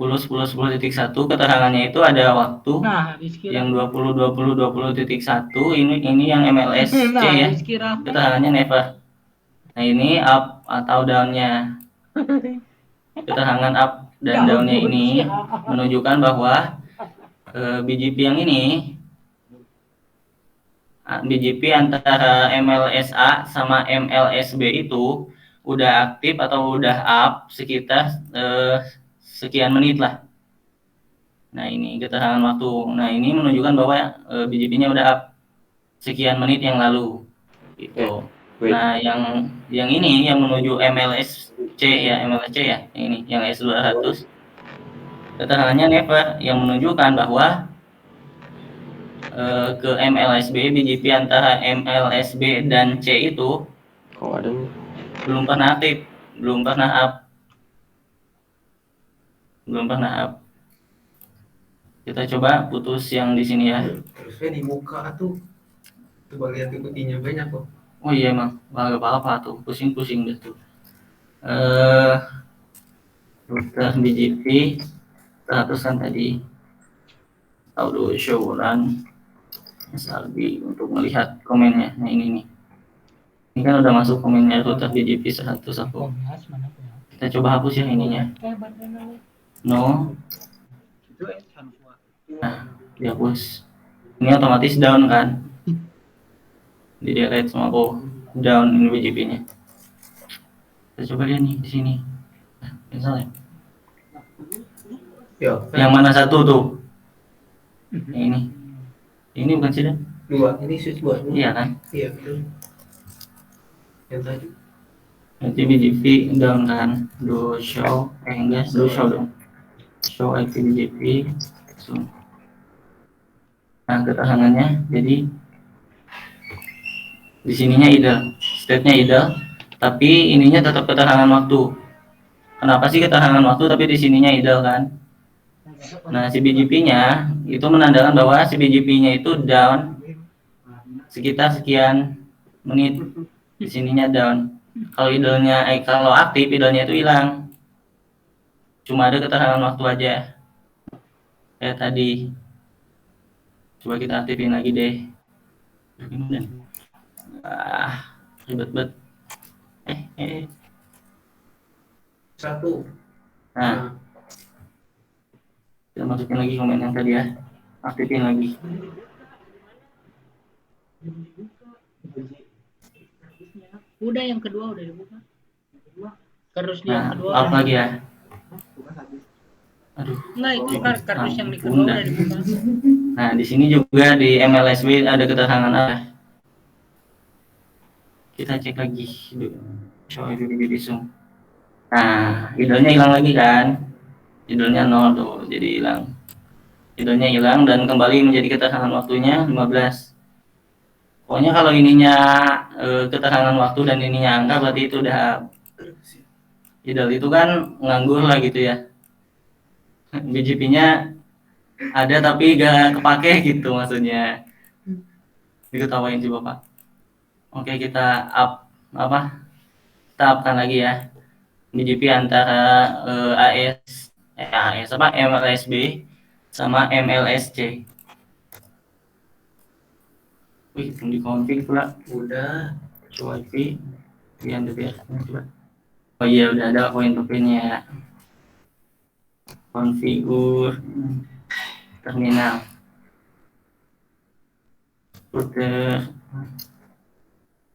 10.10.10.1 keterangannya itu ada waktu Nah, Rizky yang 20.20.20.1 ini yang MLSC ya. Keterangannya never. Nah, ini up atau down-nya. Keterangan up dan down-nya ini menunjukkan bahwa BGP yang ini BGP antara MLSA sama MLSB itu udah aktif atau udah up sekitar sekian menit lah. Nah, ini keterangan waktu. Nah, ini menunjukkan bahwa BGP-nya udah up sekian menit yang lalu. Gitu. Nah, yang ini yang menuju MLSC ya, yang ini yang S200. Keterangannya never yang menunjukkan bahwa ke MLSB BGP antara MLSB dan C itu belum pernah aktif, belum pernah up. Kita coba putus yang di sini ya. Terusnya dibuka tuh. Coba lihat ikutinnya banyak kok. Oh iya emang, nggak apa-apa tuh, pusing-pusing deh tuh. router BGP 100 kan tadi. Auto show run SRB untuk melihat komennya. Nah ini nih. Ini kan udah masuk komennya router BGP 100 aku. Kita coba hapus ya ininya. No. Nah, dihapus. Ini otomatis down kan? Di delete sama aku down ini BGP-nya. Kita coba lihat nih di sini. Nah, misalnya. Yang mana satu tuh? Ini. Ini bukan sih? 2, ini switch 2. Iya kan? Iya, betul. Yang tadi. Nanti BGP down kan? Do show, enggak, do show dong. Show IP BGP. So. Nah, ketahanannya jadi di sininya idle, state-nya idle, tapi ininya tetap ketahanan waktu. Kenapa sih ketahanan waktu tapi di sininya idle kan? Nah, si BGP-nya itu menandakan bahwa si BGP-nya itu down sekitar sekian menit. Di sininya down. Kalau idle-nya kalau aktif idle-nya itu hilang. Cuma ada ketahanan waktu aja. Kayak tadi. Coba kita aktifin lagi deh. Ribet banget. 1. Nah, kita masukin lagi komen yang tadi ya. Aktifin lagi. Udah yang kedua udah dibuka. Kardus yang Nah, kedua. apa lagi ya? Aduh. Enggak, itu kardus yang kedua udah dibuka. Nah, di sini juga di MLSB ada ketahanan arah. Kita cek lagi. Show IPv Zoom. Nah, idenya hilang lagi kan? Idenya 0 tuh, jadi hilang. Idenya hilang dan kembali menjadi ketahanan waktunya 15. Pokoknya kalau ininya ketahanan waktu dan ininya angka berarti itu udah idle itu kan nganggur lah gitu ya. BGP-nya ada tapi gak kepake gitu maksudnya. Diketawain sih Bapak. Oke, kita kita upkan lagi ya. BGP antara AS apa MLSB sama MLSC. Wih, belum dikonfig pula. Udah. Show IP yang DPR coba. Oh iya, udah ada point to pin-nya. Konfigur terminal. Router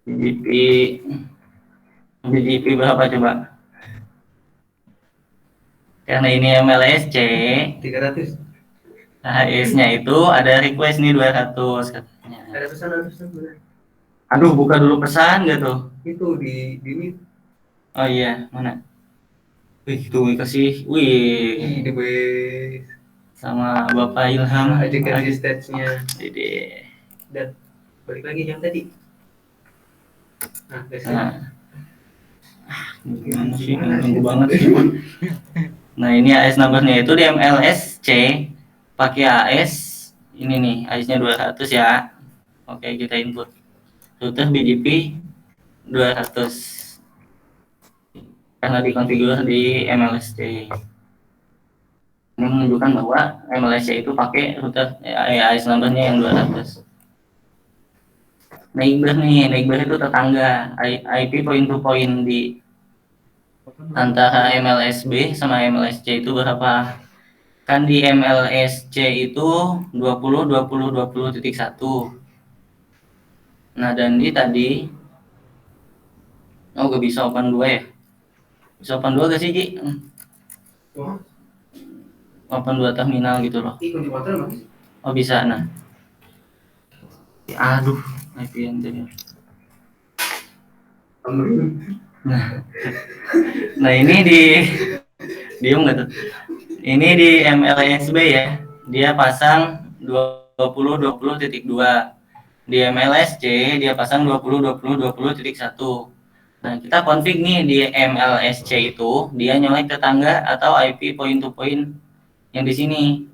BGP berapa coba? Karena ini MLSC 300. AS-nya itu ada request nih 200 katanya. Ada pesan. Aduh, buka dulu pesan gak tuh? Itu di ini. Oh iya, mana? Wih, tuh kasih. Wih, Di base. sama Bapak Ilham. Ajakan stats-nya. Dede. Dan balik lagi yang tadi. Nah, Nah. Gimana sih? Tunggu banget sih. Nah, ini AS number-nya itu di MLSC pakai AS ini nih, AS-nya 200 ya. Oke, kita input. Router BGP 200. Karena dikonfigur di MLSC. Ini menunjukkan bahwa MLSC itu pakai router AS number-nya yang 200. Neighbor itu tetangga. IP point to point di antara MLSB sama MLSC itu berapa? Kan di MLSC itu 20.20.20.1. Nah, dan di tadi gak bisa open 2 ya? Bisa open 2 gak sih, Ji? Open 2 terminal gitu loh. Oh, bisa. Nah. Aduh, IP yang tadi. Nah, ini diem nggak tuh? Ini di MLSB ya, dia pasang 20.20.2. Di MLSC dia pasang 20.20.20.1. Nah, kita config nih di MLSC itu dia nyolek tetangga atau IP point to point yang di sini.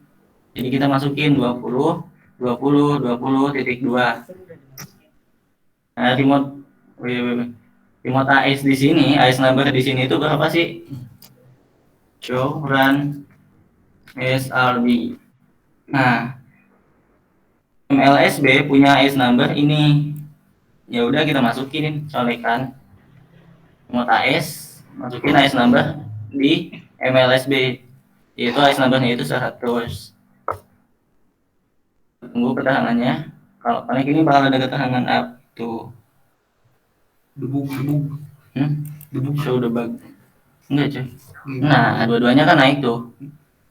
Jadi kita masukin 20.20.20.2. Nah, remote remote AS di sini, AS number di sini itu berapa sih? Show run SRB. Nah, MLSB punya AS number ini. Ya udah kita masukin, colekan remote AS, masukin AS number di MLSB. Yaitu AS numbernya itu 100. Tunggu keterangannya. Kalau connect ini bakal ada keterangan up tuh. Debug. Show the bug. Enggak coy. Nah, dua-duanya kan naik tuh.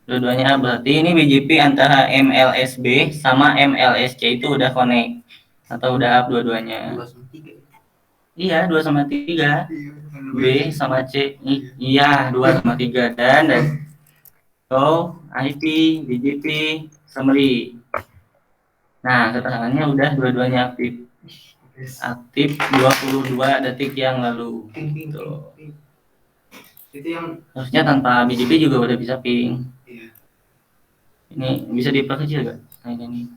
Dua-duanya berarti ini BGP antara MLSB sama MLSC itu udah connect atau udah up dua-duanya. 2/3. Iya, 2/3. B sama C. Iya, 2/3 dan so IP, BGP, summary. Nah, keterangannya udah dua-duanya aktif. Aktif 22 detik yang lalu. Gitu. Itu yang Harusnya tanpa BGP juga udah bisa ping. iya. Ini bisa diperkecil gak? Nah, ini.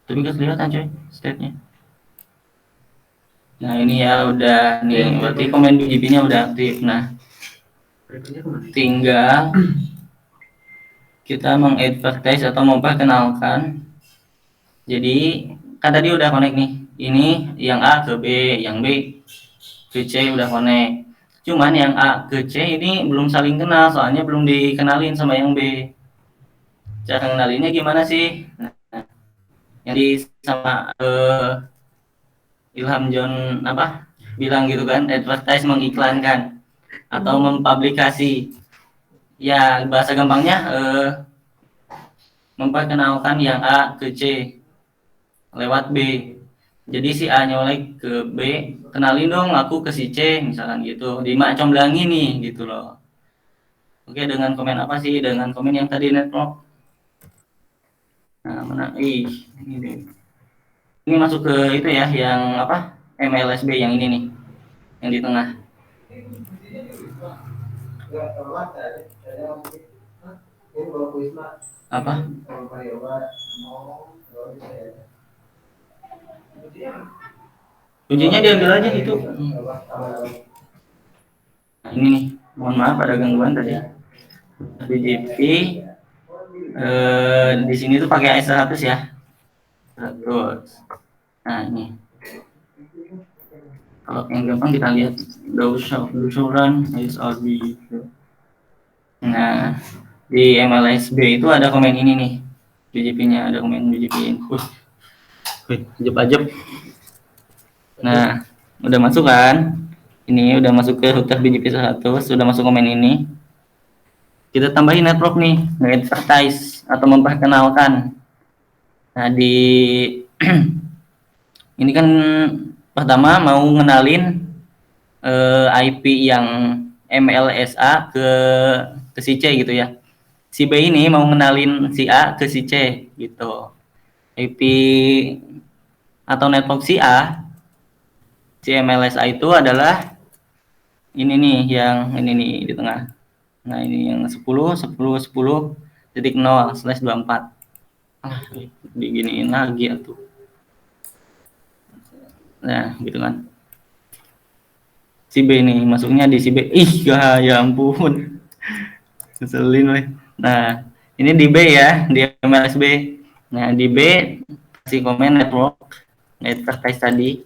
Tapi gak kelihatan coy state-nya. Nah ini ya udah nih, berarti komen BGP-nya udah aktif. Nah Rekennya kemana? tinggal kita mengadvertise atau memperkenalkan. Jadi kan tadi udah connect nih. Ini yang A ke B, yang B ke C udah connect. Cuman yang A ke C ini belum saling kenal, soalnya belum dikenalin sama yang B. Cara kenalinnya gimana sih? Nah, yang di sama Ilham John apa bilang gitu kan, advertise mengiklankan atau mempublikasi. Ya bahasa gampangnya memperkenalkan yang A ke C lewat B. Jadi si A nyolek ke B, kenalin dong aku ke si C misalkan gitu. Dimak comblangin nih gitu loh. Oke, dengan komen apa sih? Dengan komen yang tadi network. Nah, mana? Ini deh. Ini masuk ke itu ya, yang apa? MLSB yang ini nih. Yang di tengah. Apa? Kuncinya diambil aja itu. Nah, ini nih, mohon maaf ada gangguan tadi. BGP di sini tuh pakai AS100 ya. 100. Nah ini. Kalau yang gampang kita lihat Dausuran SRB. Nah di MLSB itu ada komen ini nih. BGP-nya ada komen BGP. Ajep-ajep. Nah, udah masuk kan? Ini udah masuk ke router BGP 100, sudah masuk komen ini. Kita tambahin network nih, nge-advertise atau memperkenalkan. Nah, di ini kan pertama mau ngenalin IP yang MLSA ke si C gitu ya. Si B ini mau ngenalin si A ke si C gitu. IP atau network si A, si MLSA itu adalah ini nih, yang ini nih di tengah. Nah ini yang 10.10.10.0/24. Diginiin lagi atuh. Nah gitu kan. Si B nih masuknya di si B. Ih ya ampun. Keselin weh. Nah ini di B ya, di MLSB. Nah di B kasih komen network tadi.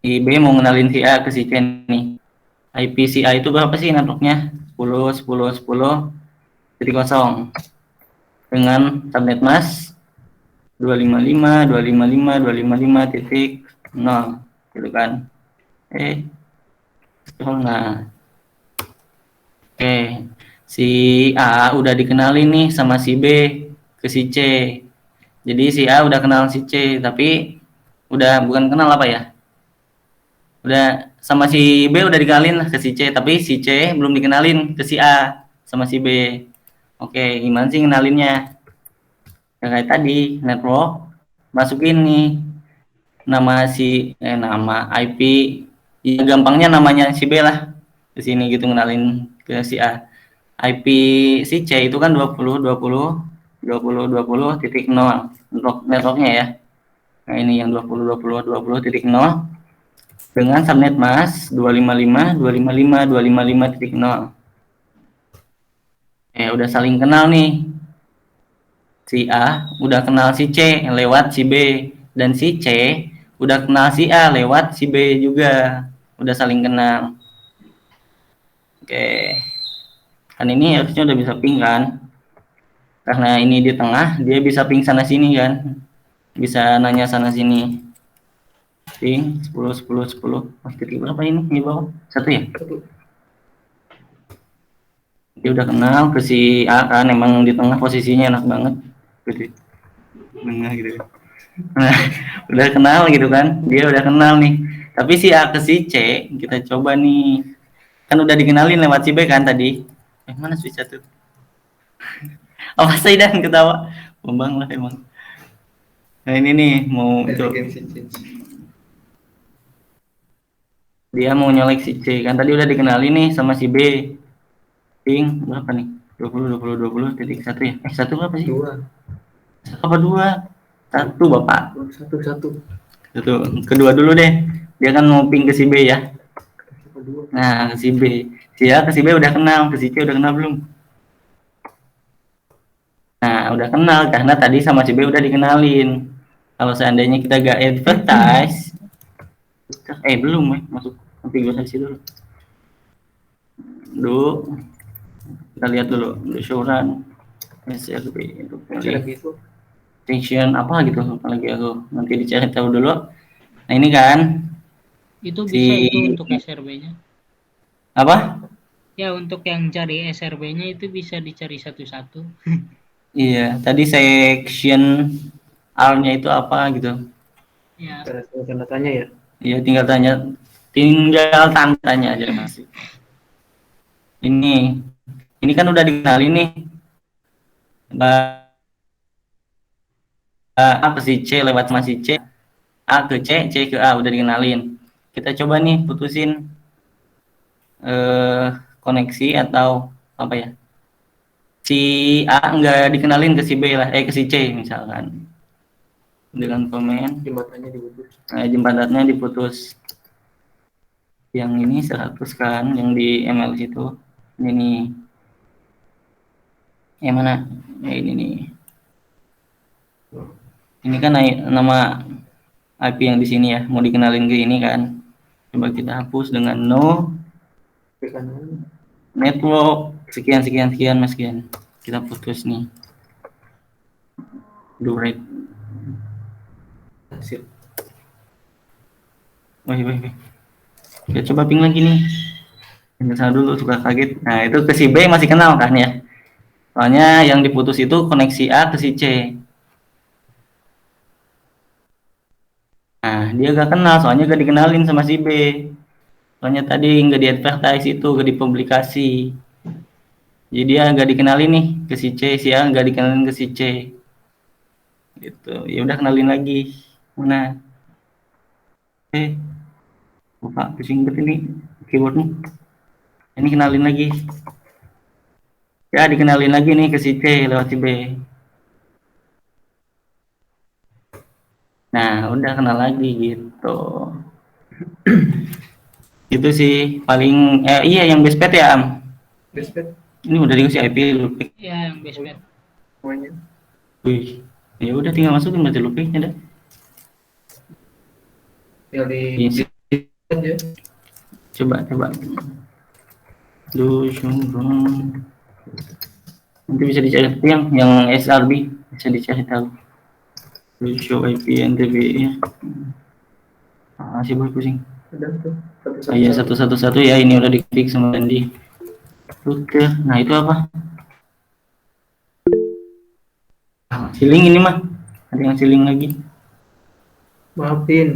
Di B mau ngenalin si A ke si C nih. IP si A itu berapa sih networknya? 10.10.10.0 dengan subnet mask 255.255.255.0 gitu kan. Nah oke, si A udah dikenalin nih sama si B ke si C. Jadi si A udah kenal si C, tapi udah bukan kenal apa ya? Udah sama si B udah dikenalin ke si C, tapi si C belum dikenalin ke si A sama si B. Oke, gimana sih ngenalinnya? Ya kayak tadi, network masukin nih nama nama IP. Ya gampangnya namanya si B lah. Ke sini gitu ngenalin ke si A. IP si C itu kan 20.20.20.20.0 networknya ya. Nah, ini yang 20.20.20.0 dengan subnet mask 255.255.255.0. Udah saling kenal nih. Si A udah kenal si C lewat si B, dan si C udah kenal si A lewat si B juga. Udah saling kenal. Oke. Kan ini harusnya udah bisa ping kan? Karena ini di tengah, dia bisa ping sana sini kan? Bisa nanya sana sini. Ping 10 10 10. Titik berapa ini di bawah? 1 ya? Dia udah kenal ke si A kan, emang di tengah posisinya enak banget. Gitu. Tengah gitu. Nah, udah kenal gitu kan? Dia udah kenal nih. Tapi si A ke si C, kita coba nih. Kan udah dikenalin lewat si B kan tadi. Mana switch satu? Apa sih dan ketawa? Bombang lah emang. Nah ini nih mau itu. Dia mau nyolek si C kan tadi udah dikenalin nih sama si B. Ping berapa nih? 20 titik 1 ya? 1 apa sih? 2. Apa 2? 1 Bapak. 1. Kedua dulu deh. Dia kan mau ping ke si B ya. Nah, ke si B. Si A ke si B udah kenal, ke si C udah kenal belum? Nah, udah kenal karena tadi sama si B udah dikenalin. Kalau seandainya kita gak advertise, belum masuk konfigurasi dulu. Kita lihat dulu showrun SRB itu station apa gitu apalagi aku nanti dicari tahu dulu. Nah ini kan itu bisa itu untuk SRB-nya apa ya, untuk yang cari SRB-nya itu bisa dicari satu-satu. iya tadi section R-nya itu apa gitu Ya, Tanda tanya ya. iya tinggal tanya aja masih. Ini kan udah dikenalin nih. A ke si C lewat sama si C, A ke C, C ke A udah dikenalin. Kita coba nih putusin koneksi atau apa ya? Si A nggak dikenalin ke si B lah, ke si C misalkan. Dengan komen Jembatannya diputus. Jembatannya diputus. Yang ini 100 kan, yang di ML itu. Ini nih. Yang mana? Ya ini nih. Ini kan nama IP yang di sini ya, mau dikenalin ke ini kan. Coba kita hapus dengan no network sekian. Kita putus nih. Do rate. Hasil. Wih. Kita coba ping lagi nih. Yang dulu suka kaget. Nah, itu ke si B masih kenal kan ya? Soalnya yang diputus itu koneksi A ke si C. Nah, dia gak kenal, soalnya gak dikenalin sama si B. Soalnya tadi gak di advertise itu, gak dipublikasi. Jadi dia gak dikenalin nih ke si C, si A gak dikenalin ke si C. Gitu. Ya udah kenalin lagi. Mana? Lupa, pusing banget ini keyboardnya. Ini kenalin lagi. Ya, dikenalin lagi nih ke si C lewat si B. Nah, udah kenal lagi gitu. Itu sih paling iya yang bestpad ya Am. Bestpad. Ini udah dikasih IP Lupik. ya yang bestpad. Semuanya. Wih. Ya udah tinggal masukin berarti Lupiknya dah. Tinggal di Iya. aja. Coba. Nanti bisa dicari yang SRB bisa dicari tahu. Show IP NTB ya. Masih pusing. Ada tuh. Iya 111 ya, ini udah diklik sama Andi. Oke, nah itu apa? Siling ini mah. Ada yang siling lagi. Maafin.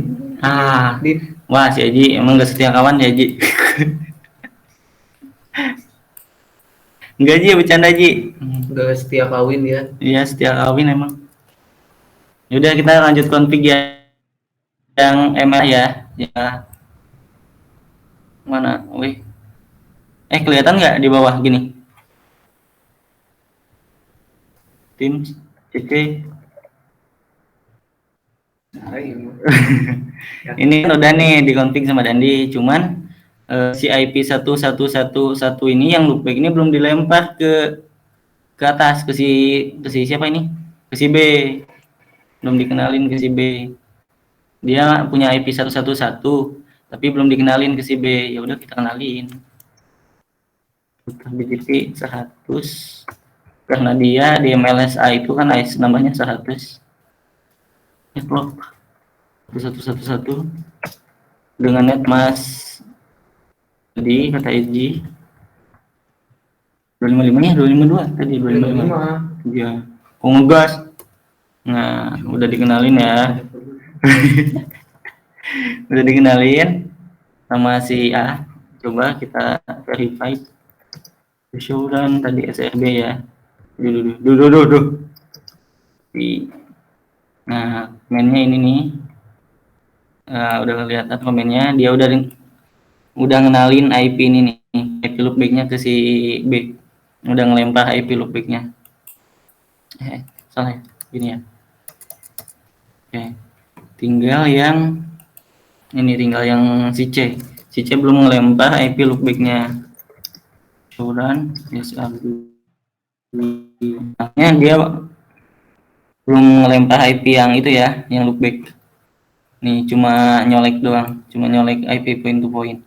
Wah si Aji emang gak setia kawan ya Aji. Enggak Ji, bercanda Ji. Udah setia kawin ya. Iya setia kawin emang. Yaudah kita lanjut config yang ML ya. Ya. Mana? Wih. Kelihatan nggak di bawah gini? Teams, CC. Ini kan udah nih dikonfig sama Dandi, cuman si IP 1111 ini yang loopback ini belum dilempar ke atas ke si siapa ini? Ke si B. Belum dikenalin ke si B. Dia punya IP 111 tapi belum dikenalin ke si B. Ya udah kita kenalin. BGP 100 karena dia di MLSA itu kan AES nambahnya 100. Network 1111 dengan netmask tadi kata Eji 255 nya 252 tadi 255 ya ngegas. Nah udah dikenalin ya. Udah dikenalin sama si A. Coba kita verify showdown tadi SRB ya. Duh. Nah mainnya ini nih. Udah kelihatan komennya, dia udah ngenalin IP ini nih, IP loopbacknya ke si B, udah ngelempar IP loopbacknya. Salah ya, gini ya. Oke, tinggal yang si C belum ngelempar IP loopbacknya. Showdown, dia belum ngelempar IP yang itu ya, yang loopback. Nih cuma nyolek doang, cuma nyolek IP point to point.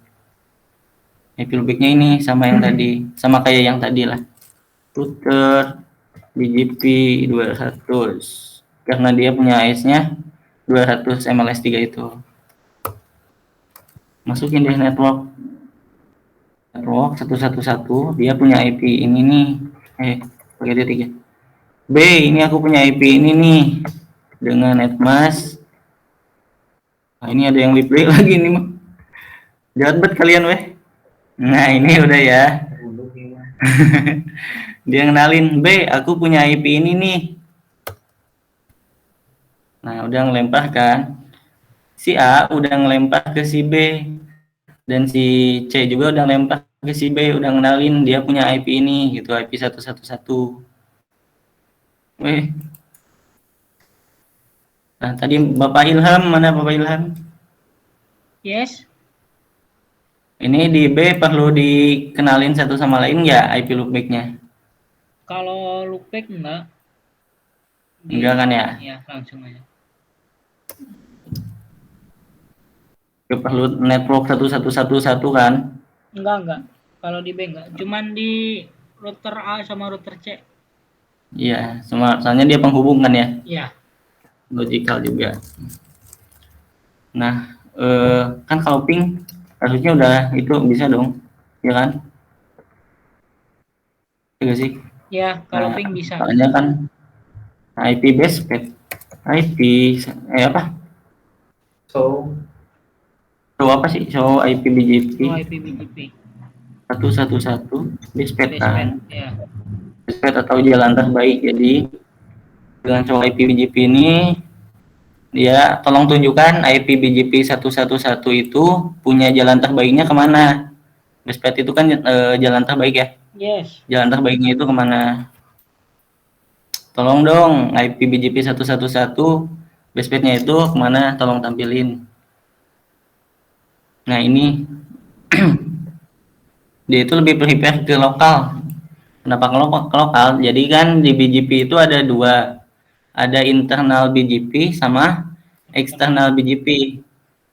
IP loopbacknya ini sama yang tadi, sama kayak yang tadi lah. Router BGP 200 karena dia punya AES-nya 200 MLS3 itu. Masukin deh network 111, dia punya IP ini nih. Pakai D3. B, ini aku punya IP ini nih dengan netmask. Nah, ini ada yang replay lagi nih mah. Jahat banget kalian weh. Nah ini udah ya. Dia ngenalin B, aku punya IP ini nih. Nah udah ngelempar kan. Si A udah ngelempar ke si B. Dan si C juga udah ngelempar ke si B. Udah ngenalin dia punya IP ini gitu, IP 111. Weh. Nah, tadi Bapak Ilham, mana Bapak Ilham? Yes. Ini di B perlu dikenalin satu sama lain ya IP loopback-nya? Kalau loopback enggak. Enggak kan ya? Ya, langsung aja. Perlu network 1111 kan? Enggak. Kalau di B enggak. Cuman di router A sama router C. Iya, soalnya dia penghubung kan ya? Iya. Logical juga. Nah, kan kalau ping harusnya udah itu bisa dong, ya kan? Iya sih? Ya, kalau ping bisa. Soalnya kan IP base pad, IP apa? So apa sih? So IP BGP. Oh, IP BGP. 111 base pad kan? Ya. Base pad atau jalan terbaik. Jadi dengan so IP BGP ini dia tolong tunjukkan IP BGP 111 itu punya jalan terbaiknya kemana. Base pad itu kan jalan terbaik ya. Yes. Jalan terbaiknya itu kemana? Tolong dong IP BGP 111 base padnya itu kemana? Tolong tampilin. Nah ini dia itu lebih prepare ke lokal. Kenapa ke lokal? Jadi kan di BGP itu ada dua. Ada internal BGP sama eksternal BGP.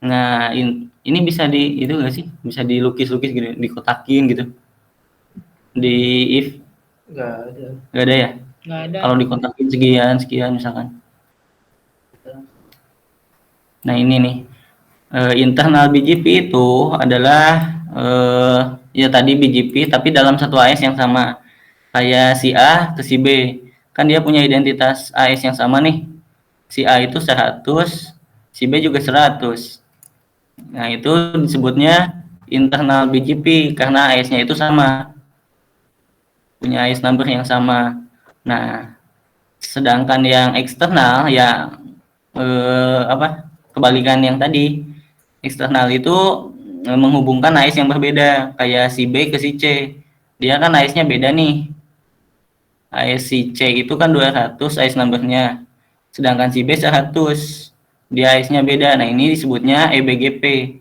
Nah, ini bisa itu nggak sih? Bisa dilukis-lukis gitu, dikotakin gitu. Di if nggak ada ya? Nggak ada. Kalau dikotakin sekian misalkan. Nah ini nih internal BGP itu adalah ya tadi BGP tapi dalam satu AES yang sama. Kayak si A ke si B. Kan dia punya identitas AES yang sama nih. Si A itu 100, si B juga 100. Nah, itu disebutnya internal BGP karena AES-nya itu sama. Punya AES number yang sama. Nah, sedangkan yang eksternal ya kebalikan yang tadi. Eksternal itu menghubungkan AES yang berbeda, kayak si B ke si C. Dia kan AES-nya beda nih. AES si C itu kan 200 AES number-nya. Sedangkan si B 100. Di AES-nya beda. Nah, ini disebutnya EBGP,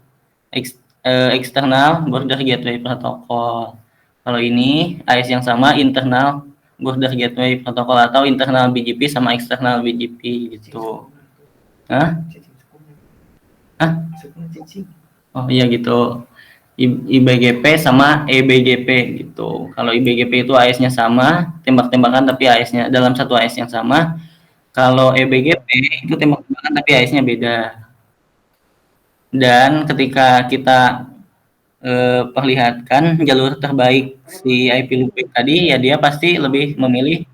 External Border Gateway Protocol. Kalau ini AES yang sama, Internal Border Gateway Protocol atau internal BGP sama external BGP gitu. Hah? Hah? Oh iya gitu. IBGP sama EBGP gitu. Kalau IBGP itu AES-nya sama, tembak-tembakan tapi AES-nya dalam satu AES yang sama. Kalau EBGP itu tembak-tembakan tapi AES-nya beda. Dan ketika kita perlihatkan jalur terbaik si IP looping tadi, ya dia pasti lebih memilih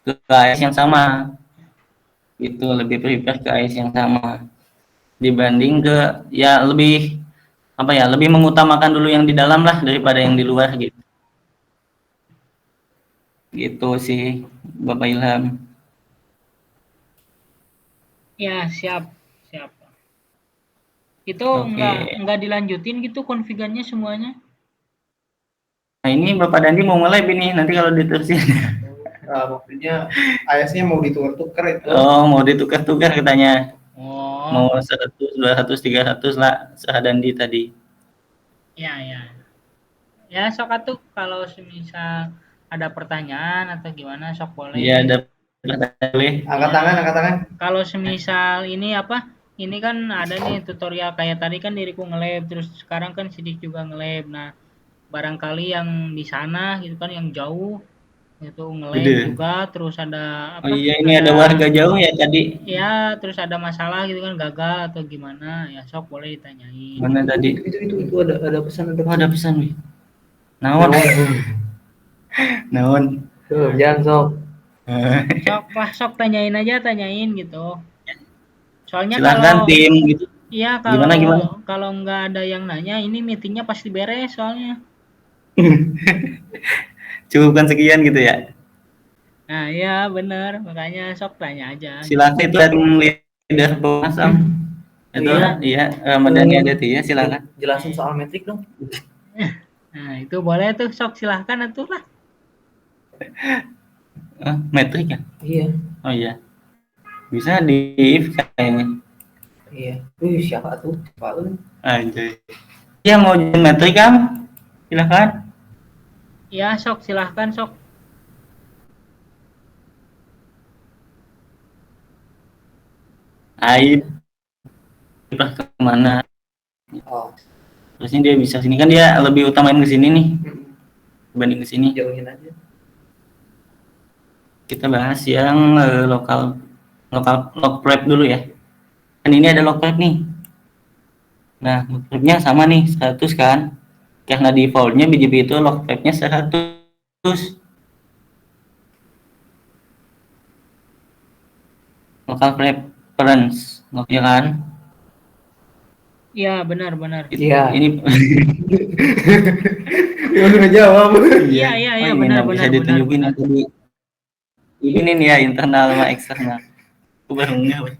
ke AES yang sama. Itu lebih prefer ke AES yang sama dibanding ke ya lebih apa ya, lebih mengutamakan dulu yang di dalam lah daripada yang di luar gitu. Gitu sih Bapak Ilham. Ya, siap. Siap. Itu Oke. nggak dilanjutin gitu konfigurasinya semuanya. Nah ini Bapak Dandi mau nge-live ini nanti kalau diterusin. Maksudnya AS-nya mau ditukar-tukar itu. Oh mau ditukar-tukar katanya. Oh, Mau 100, 200, 300 lah Dandi tadi. ya ya. Ya, sok atuh kalau semisal ada pertanyaan atau gimana sok boleh. Iya ada pertanyaan boleh. Angkat tangan, angkat tangan. Kalau semisal ini apa? Ini kan ada nih tutorial kayak tadi kan diriku nge-lab, terus sekarang kan Sidik juga nge-lab. Nah, barangkali yang di sana gitu kan yang jauh itu nge-lab Udah. juga, terus ada apa? Oh iya ini ada warga jauh ya tadi. Ya, terus ada masalah gitu kan gagal atau gimana? Ya sok boleh ditanyain. Mana tadi? Itu ada pesan Oh ada pesan nih. Naon? Naon? Tuh, jangan sok. Sok tanyain aja, tanyain gitu. Soalnya Silakan kalau tim gitu. iya Gimana? kalau nggak ada yang nanya ini meetingnya pasti beres soalnya. Cukupkan sekian gitu ya. Nah iya bener makanya sok tanya aja. Silakan itu tim leader pengasam. Itu iya Ramadhani ada tuh ya silakan. Jelasin soal metrik dong. Nah itu boleh tuh sok silahkan atuh lah. Metrik ya? Iya. Oh iya. Bisa di if kayaknya. Iya. Siapa tuh? Pak lu. Anjay. Yang mau join metrik kan? Silakan. Ya sok silahkan sok. Aib kemana? Oh, Terusnya dia bisa sini kan dia lebih utamain ke sini nih dibanding ke sini. jauhin aja. Kita bahas yang lokal log prep dulu ya. Kan ini ada log prep nih. Nah, log prepnya sama nih 100 kan. Karena defaultnya BGP itu log prepnya 100. Local preference, ya kan? Iya benar. Iya. Ini Dia udah jawab. Iya benar. Bisa ditunjukin yang tadi. Ini nih ya internal sama eksternal. Aku baru nggak.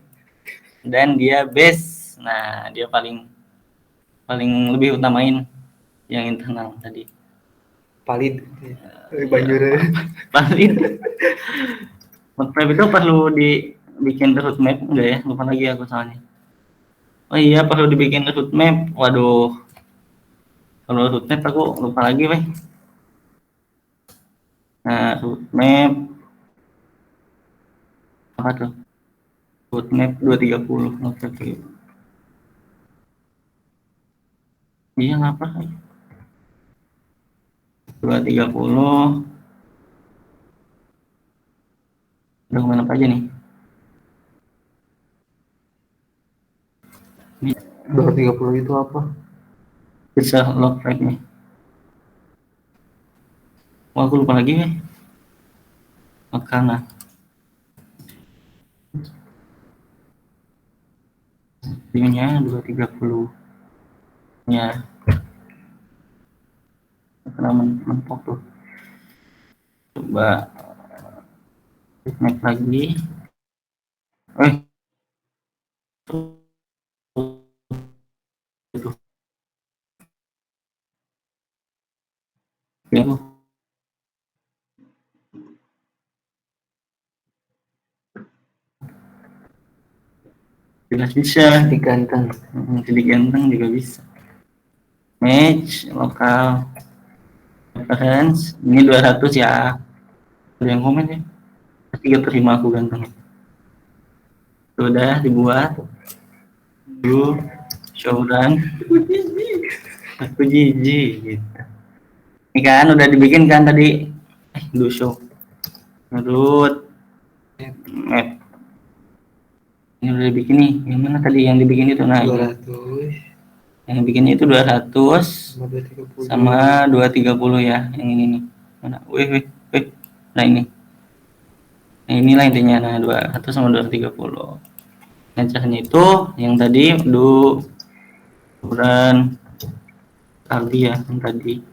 Dan dia base. Nah, dia paling lebih utamain yang internal tadi. Valid. Banjurnya. Valid. Prep itu perlu dibikin route map enggak ya? Lupa lagi aku soalnya. Oh iya perlu dibikin route map. Waduh. Kalau route map aku lupa lagi, weh. Nah, route map apa tuh? Route map 230. Oke. Iya ngapa? 230. Dokumen apa aja nih? 230 itu apa? Bisa log track-nya. Wah, aku lupa lagi, weh. Makana. View-nya 230. Ya. Karena mentok tuh. Coba make lagi. Itu. Ya. jelas bisa. Di ganteng. Jadi ganteng juga bisa. Match lokal reference ini 200 ya. Ada yang komen ya? Pasti gak terima aku ganteng. Sudah dibuat. Dulu showrun. Aku jijik gitu. Ini kan udah dibikin kan tadi. Do show. Menurut map. Ini udah dibikin nih. Yang mana tadi yang dibikin itu? Nah, 200 yang bikinnya itu 200 sama 230 ya. Yang ini nih. Mana? Wih. Nah ini. Nah inilah intinya. Nah 200 sama 230. Nah caranya itu yang tadi ukuran tadi ya, yang tadi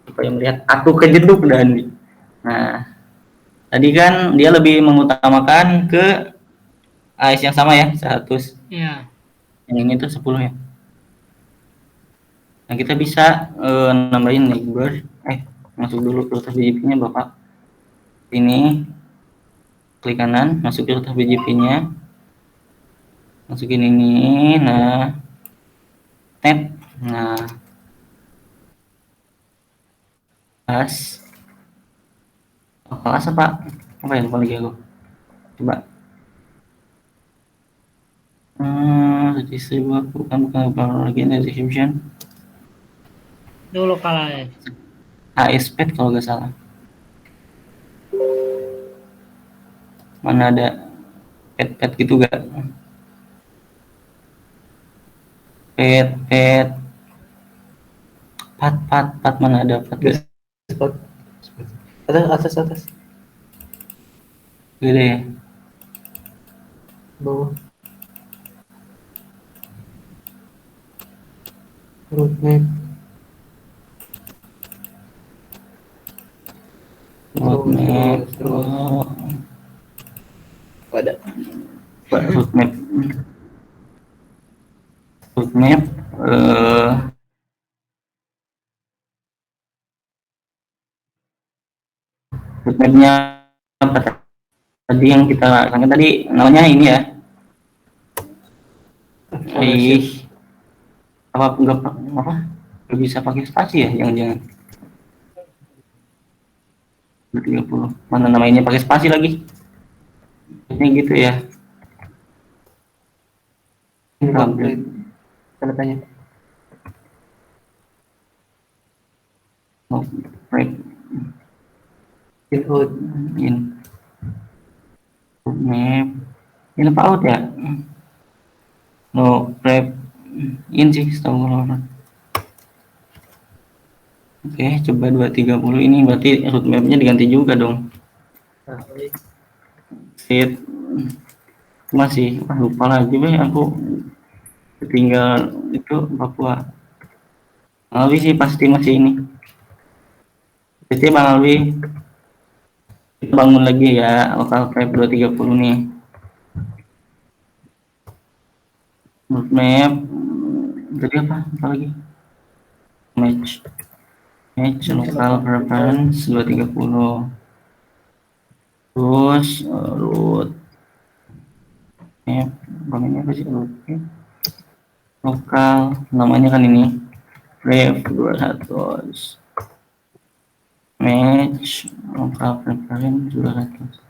supaya melihat aku kejeduk dan nah tadi kan dia lebih mengutamakan ke AS yang sama ya 100. Iya. Yang ini tuh 10 ya. Nah kita bisa nambahin neighbor. Masuk dulu ke BJP-nya Bapak. Ini klik kanan, masuk ke BJP-nya. Masukin ini, nah tab, nah kelas apa ya lupa lagi aku, coba register bukan lagi description Itu lokal AS. ASP kalau nggak salah, mana ada pet gitu gak? Pet pat mana ada pat gak? Atas Gede ya? bawah roadmap ada roadmap roadmapnya apa tadi yang kita lakukan tadi namanya ini ya nggak bisa pakai spasi ya jangan 30 mana namanya pakai spasi lagi ini gitu ya tanda tanya break in map ini apa out ya no prep in sih setahu orang. Oke coba 230 ini berarti roadmapnya diganti juga dong set masih lupa lagi aku tinggal itu Papua Alwi sih pasti masih ini jadi Bang Alwi kita bangun lagi ya lokal prep 230 nih roadmap jadi apa lagi match lokal preference 230 terus root bangunnya apa sih lokal namanya kan ini ref 200 match lokal preference 200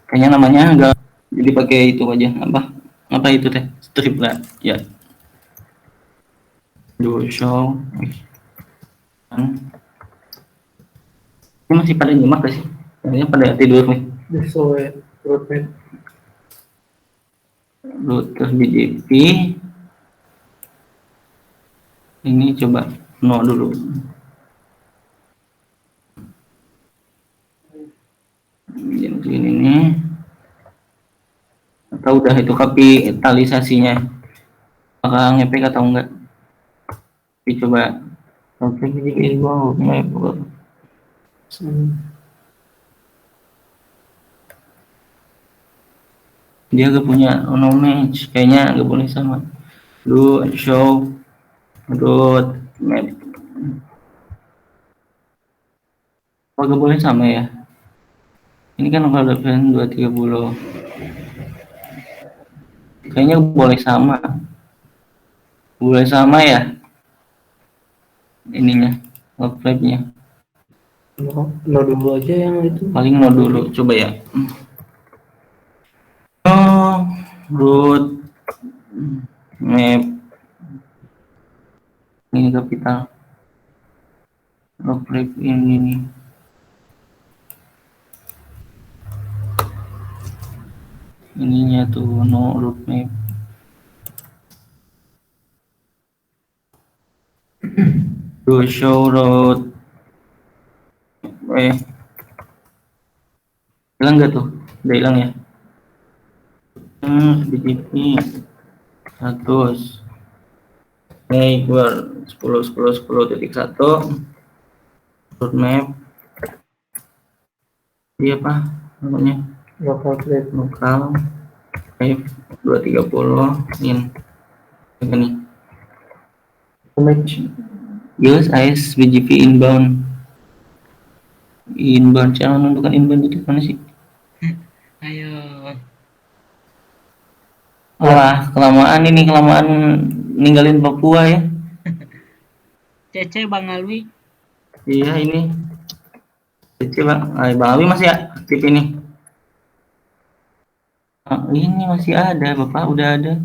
kayaknya namanya enggak jadi pakai itu aja apa itu teh strip lah ya do show ini masih pada nyimak gak sih kayaknya pada tidur nih root BJP ini coba no dulu ini atau udah itu kapitalisasinya apakah ngepek atau enggak coba oke jadi wow dia gak punya no match kayaknya gak boleh sama do show road map gak boleh sama ya ini kan lokal reference 230 Kayaknya boleh sama ya ininya, log file-nya. No dulu aja yang itu. Paling no dulu, coba ya. Root map ini kapital. Log file ini nih. Ininya tuh no root map. To show root. Hilang nggak tuh? Udah hilang ya? BGP 100 keluar 10.10.10.1 roadmap ini apa namanya? Lokal 230 in ini use AS BGP inbound cara menentukan inbound itu mana sih? Ayo. Wah, kelamaan ninggalin Papua ya. Cece Bang Alwi. Iya ini. Cece Bang Alwi masih aktif ini. Ini masih ada, Bapak udah ada.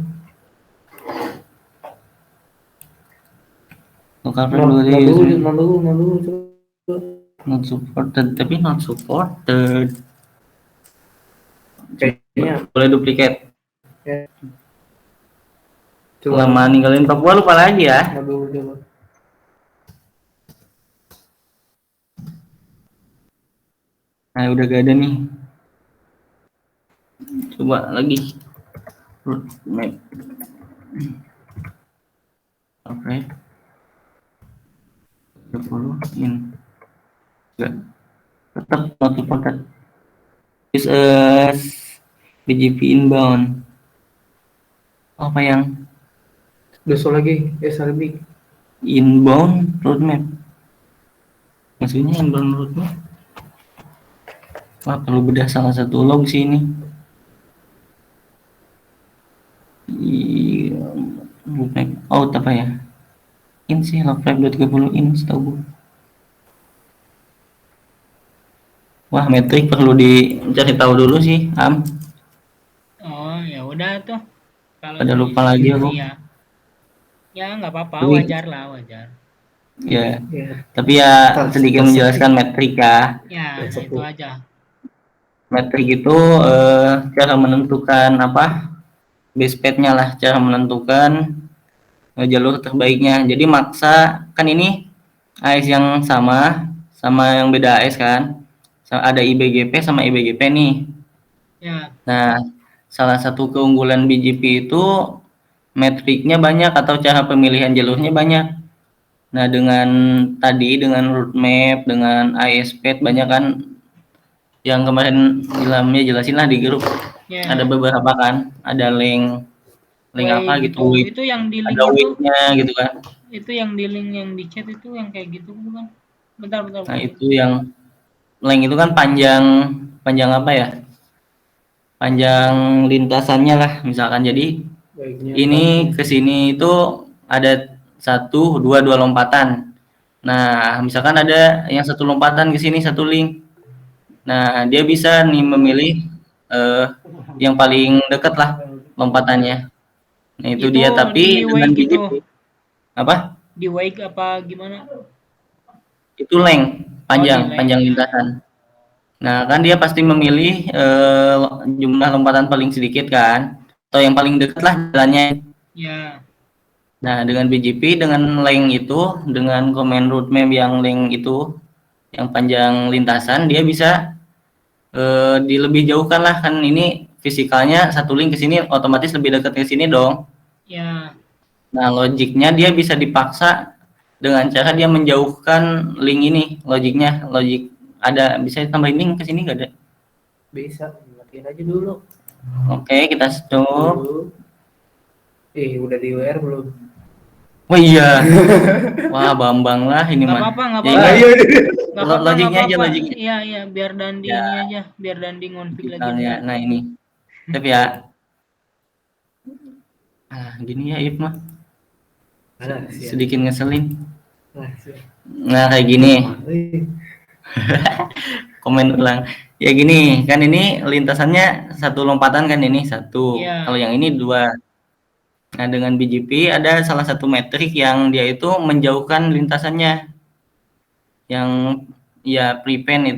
Lokal not supported, tapi not supported. Kayaknya boleh duplicate. Lama ninggalin Papua lupa lagi ya. Nah udah gak ada nih. Coba lagi. Root map. Oke. 30 in. Enggak. Tetap not supported. This is BGP inbound. Apa yang Besok lagi SRB inbound roadmap? Maksudnya inbound roadmap? Wah, perlu bedah salah satu log sih ini. Roadmap out apa ya? In sih log 5.30 in setahu gue. Wah, metrik perlu dicari tahu dulu sih, Am. Oh, ya udah tuh. Kalau Pada lupa lagi aku. Ya nggak apa-apa, wajar. Ya. Tapi ya sedikit menjelaskan metrik ya. Ya, itu aja. Metrik itu cara menentukan base path-nya lah, cara menentukan jalur terbaiknya. Jadi maksa kan ini AS yang sama yang beda AS kan. Ada IBGP sama IBGP nih. Ya. Nah, salah satu keunggulan BGP itu metriknya banyak atau cara pemilihan jalurnya banyak. Nah, dengan root map, dengan AS path banyak kan yang kemarin Ilhamnya jelasin lah di grup. Ya. Ada beberapa kan, ada link apa gitu. Itu yang di link ada itu. Weight-nya gitu kan. Itu yang di link yang di chat itu yang kayak gitu bukan? Bentar. Nah, itu yang link itu kan panjang apa ya? Panjang lintasannya lah misalkan. Jadi ini ke sini itu ada 2 lompatan. Nah, misalkan ada yang 1 lompatan ke sini 1 link. Nah, dia bisa nih memilih yang paling dekat lah lompatannya. Nah, itu dia tapi dengan BGP. Apa? Di wake apa gimana? Itu length panjang lintasan. Nah, kan dia pasti memilih jumlah lompatan paling sedikit kan, atau yang paling dekat lah jalannya. Ya. Nah, dengan BGP dengan length itu, dengan command root map yang length itu, yang panjang lintasan, dia bisa dilebih jauhkan lah kan. Ini fisikalnya 1 link ke sini otomatis lebih dekat ke sini dong. Ya. Nah, logiknya dia bisa dipaksa dengan cara dia menjauhkan link ini. Logik ada bisa tambahin link ke sini nggak ada? Bisa, matiin aja dulu. Oke, kita stop. Udah di WR belum? Oh iya. Wah, Bambang lah ini mah. Nggak apa-apa. Logiknya aja. Iya, biar Dandi ini aja, biar Dandi ngonfig lagi. Nah, ini. Tapi ya Gini ya If mah Ada sih. sedikit ngeselin. Nah, sih. Nah kayak gini, komen ulang. Ya gini, kan ini lintasannya satu lompatan kan ini satu. Iya. Kalau yang ini dua. Nah dengan BGP ada salah satu metrik yang dia itu menjauhkan lintasannya. Yang ya prevent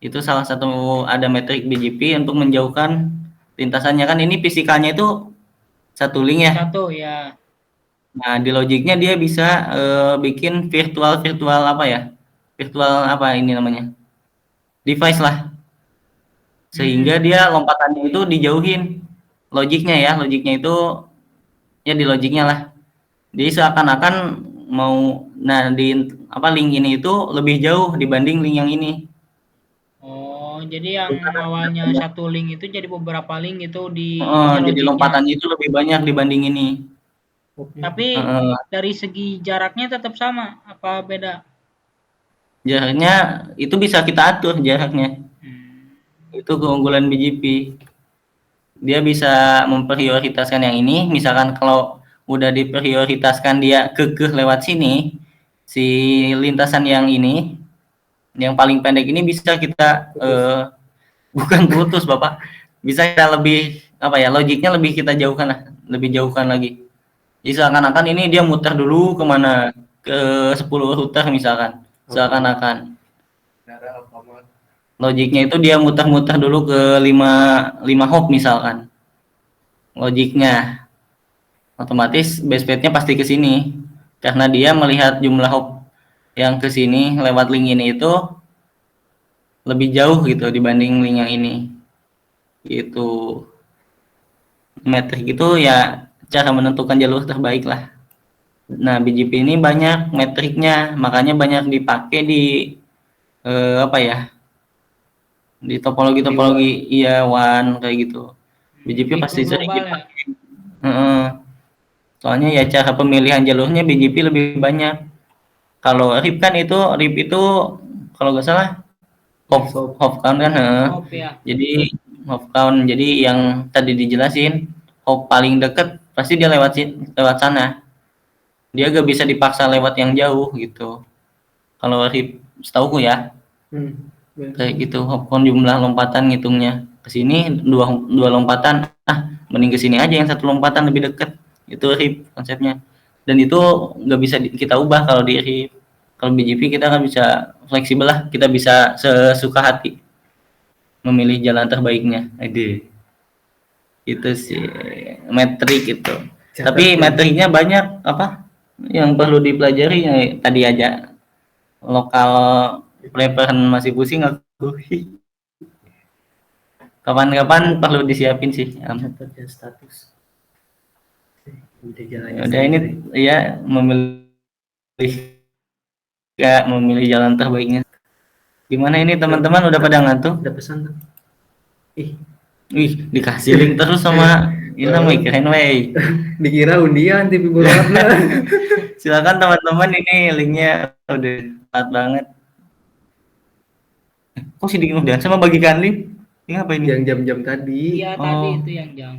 itu salah satu ada metrik BGP untuk menjauhkan lintasannya. Kan ini fisikalnya itu satu link ya. Satu ya. Nah di logiknya dia bisa bikin virtual apa ya, virtual apa ini namanya, device lah, sehingga dia lompatannya itu dijauhin. Logiknya itu ya di logiknya lah, jadi seakan-akan mau di link ini itu lebih jauh dibanding link yang ini. Oh, jadi yang awalnya satu link itu jadi beberapa link itu di Jadi logiknya. lompatannya itu lebih banyak dibanding ini. Tapi dari segi jaraknya tetap sama apa beda? Jaraknya itu bisa kita atur jaraknya. Itu keunggulan BGP. Dia bisa memprioritaskan yang ini. Misalkan kalau udah diprioritaskan dia kekeh lewat sini, si lintasan yang ini, yang paling pendek ini bisa kita bukan putus Bapak, bisa kita lebih logiknya lebih kita jauhkan lah, lebih jauhkan lagi. Jadi seakan-akan ini dia muter dulu kemana, ke 10 router misalkan, seakan-akan. Logiknya itu dia muter-muter dulu ke 5 hop misalkan. Logiknya otomatis basebandnya pasti ke sini karena dia melihat jumlah hop yang ke sini lewat link ini itu lebih jauh gitu dibanding link yang ini. Gitu. Metrik itu ya cara menentukan jalur terbaik lah. Nah, BGP ini banyak metriknya, makanya banyak dipakai di di topologi iya WAN kayak gitu. BGP pasti sering dipakai. Soalnya ya cara pemilihan jalurnya BGP lebih banyak. Kalau RIP itu kalau nggak salah hop count kan. Hop ya. Jadi hop count, jadi yang tadi dijelasin hop paling dekat pasti dia lewat sana. Dia gak bisa dipaksa lewat yang jauh gitu. Kalau RIP setauku ya. Kayak gitu, hop count jumlah lompatan ngitungnya. Ke sini dua lompatan, mending ke sini aja yang satu lompatan lebih dekat. Itu RIP konsepnya. Dan itu nggak bisa kita ubah kalau di RIP. Kalau BGP kita kan bisa fleksibel lah, kita bisa sesuka hati memilih jalan terbaiknya. Itu sih metrik itu. Tapi metriknya banyak yang perlu dipelajari ya, tadi aja lokal preference masih pusing aku. Kapan-kapan perlu disiapin sih. Status. Udah ini ya memilih jalan terbaiknya. Gimana ini teman-teman udah pada ngantuk? Udah pesan tuh. Wih, dikasih link terus sama Ilham keren wey. Dikira undian TV berwarna. Silakan teman-teman, ini linknya udah tepat banget. Kok sih bikin undian sama bagikan link? Ini apa ini? Yang jam-jam tadi. Iya tadi itu yang jam.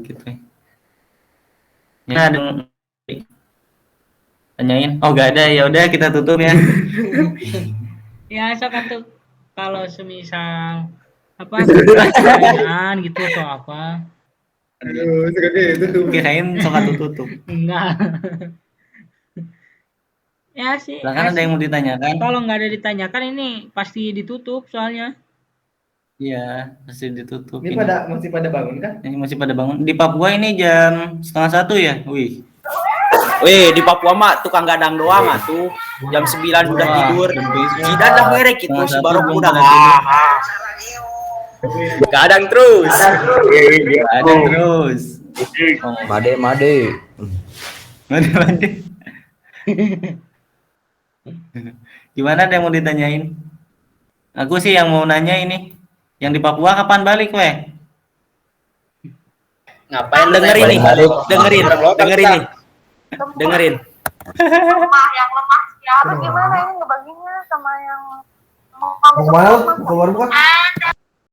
Gitu. Ya ada tanyain? Oh nggak ada, ya udah kita tutup ya. Ya tuh kalau semisal pertanyaan gitu atau apa? Aduh, sekali tutup. Kirain sok tutup. Enggak. Ya sih. Silakan, ada yang mau ditanyakan? Kalau nggak ada ditanyakan ini pasti ditutup soalnya. Iya, pasti ditutup. Ini masih pada bangun kan? Ini masih pada bangun. Di Papua ini jam 12:30 ya? Wih. Weh, di Papua mah tukang gadang doang tuh. Jam 9 udah tidur. Jidan dah merek itu si Barok udah. Gadang terus. Gadang terus. Made. Gimana, ada yang mau ditanyain? Aku sih yang mau nanya ini. Yang di Papua kapan balik, weh? Ngapain dengerin nih? Dengerin. Rumah yang lemah siapa gimana ini ngebaginya sama yang Mau keluar bukan?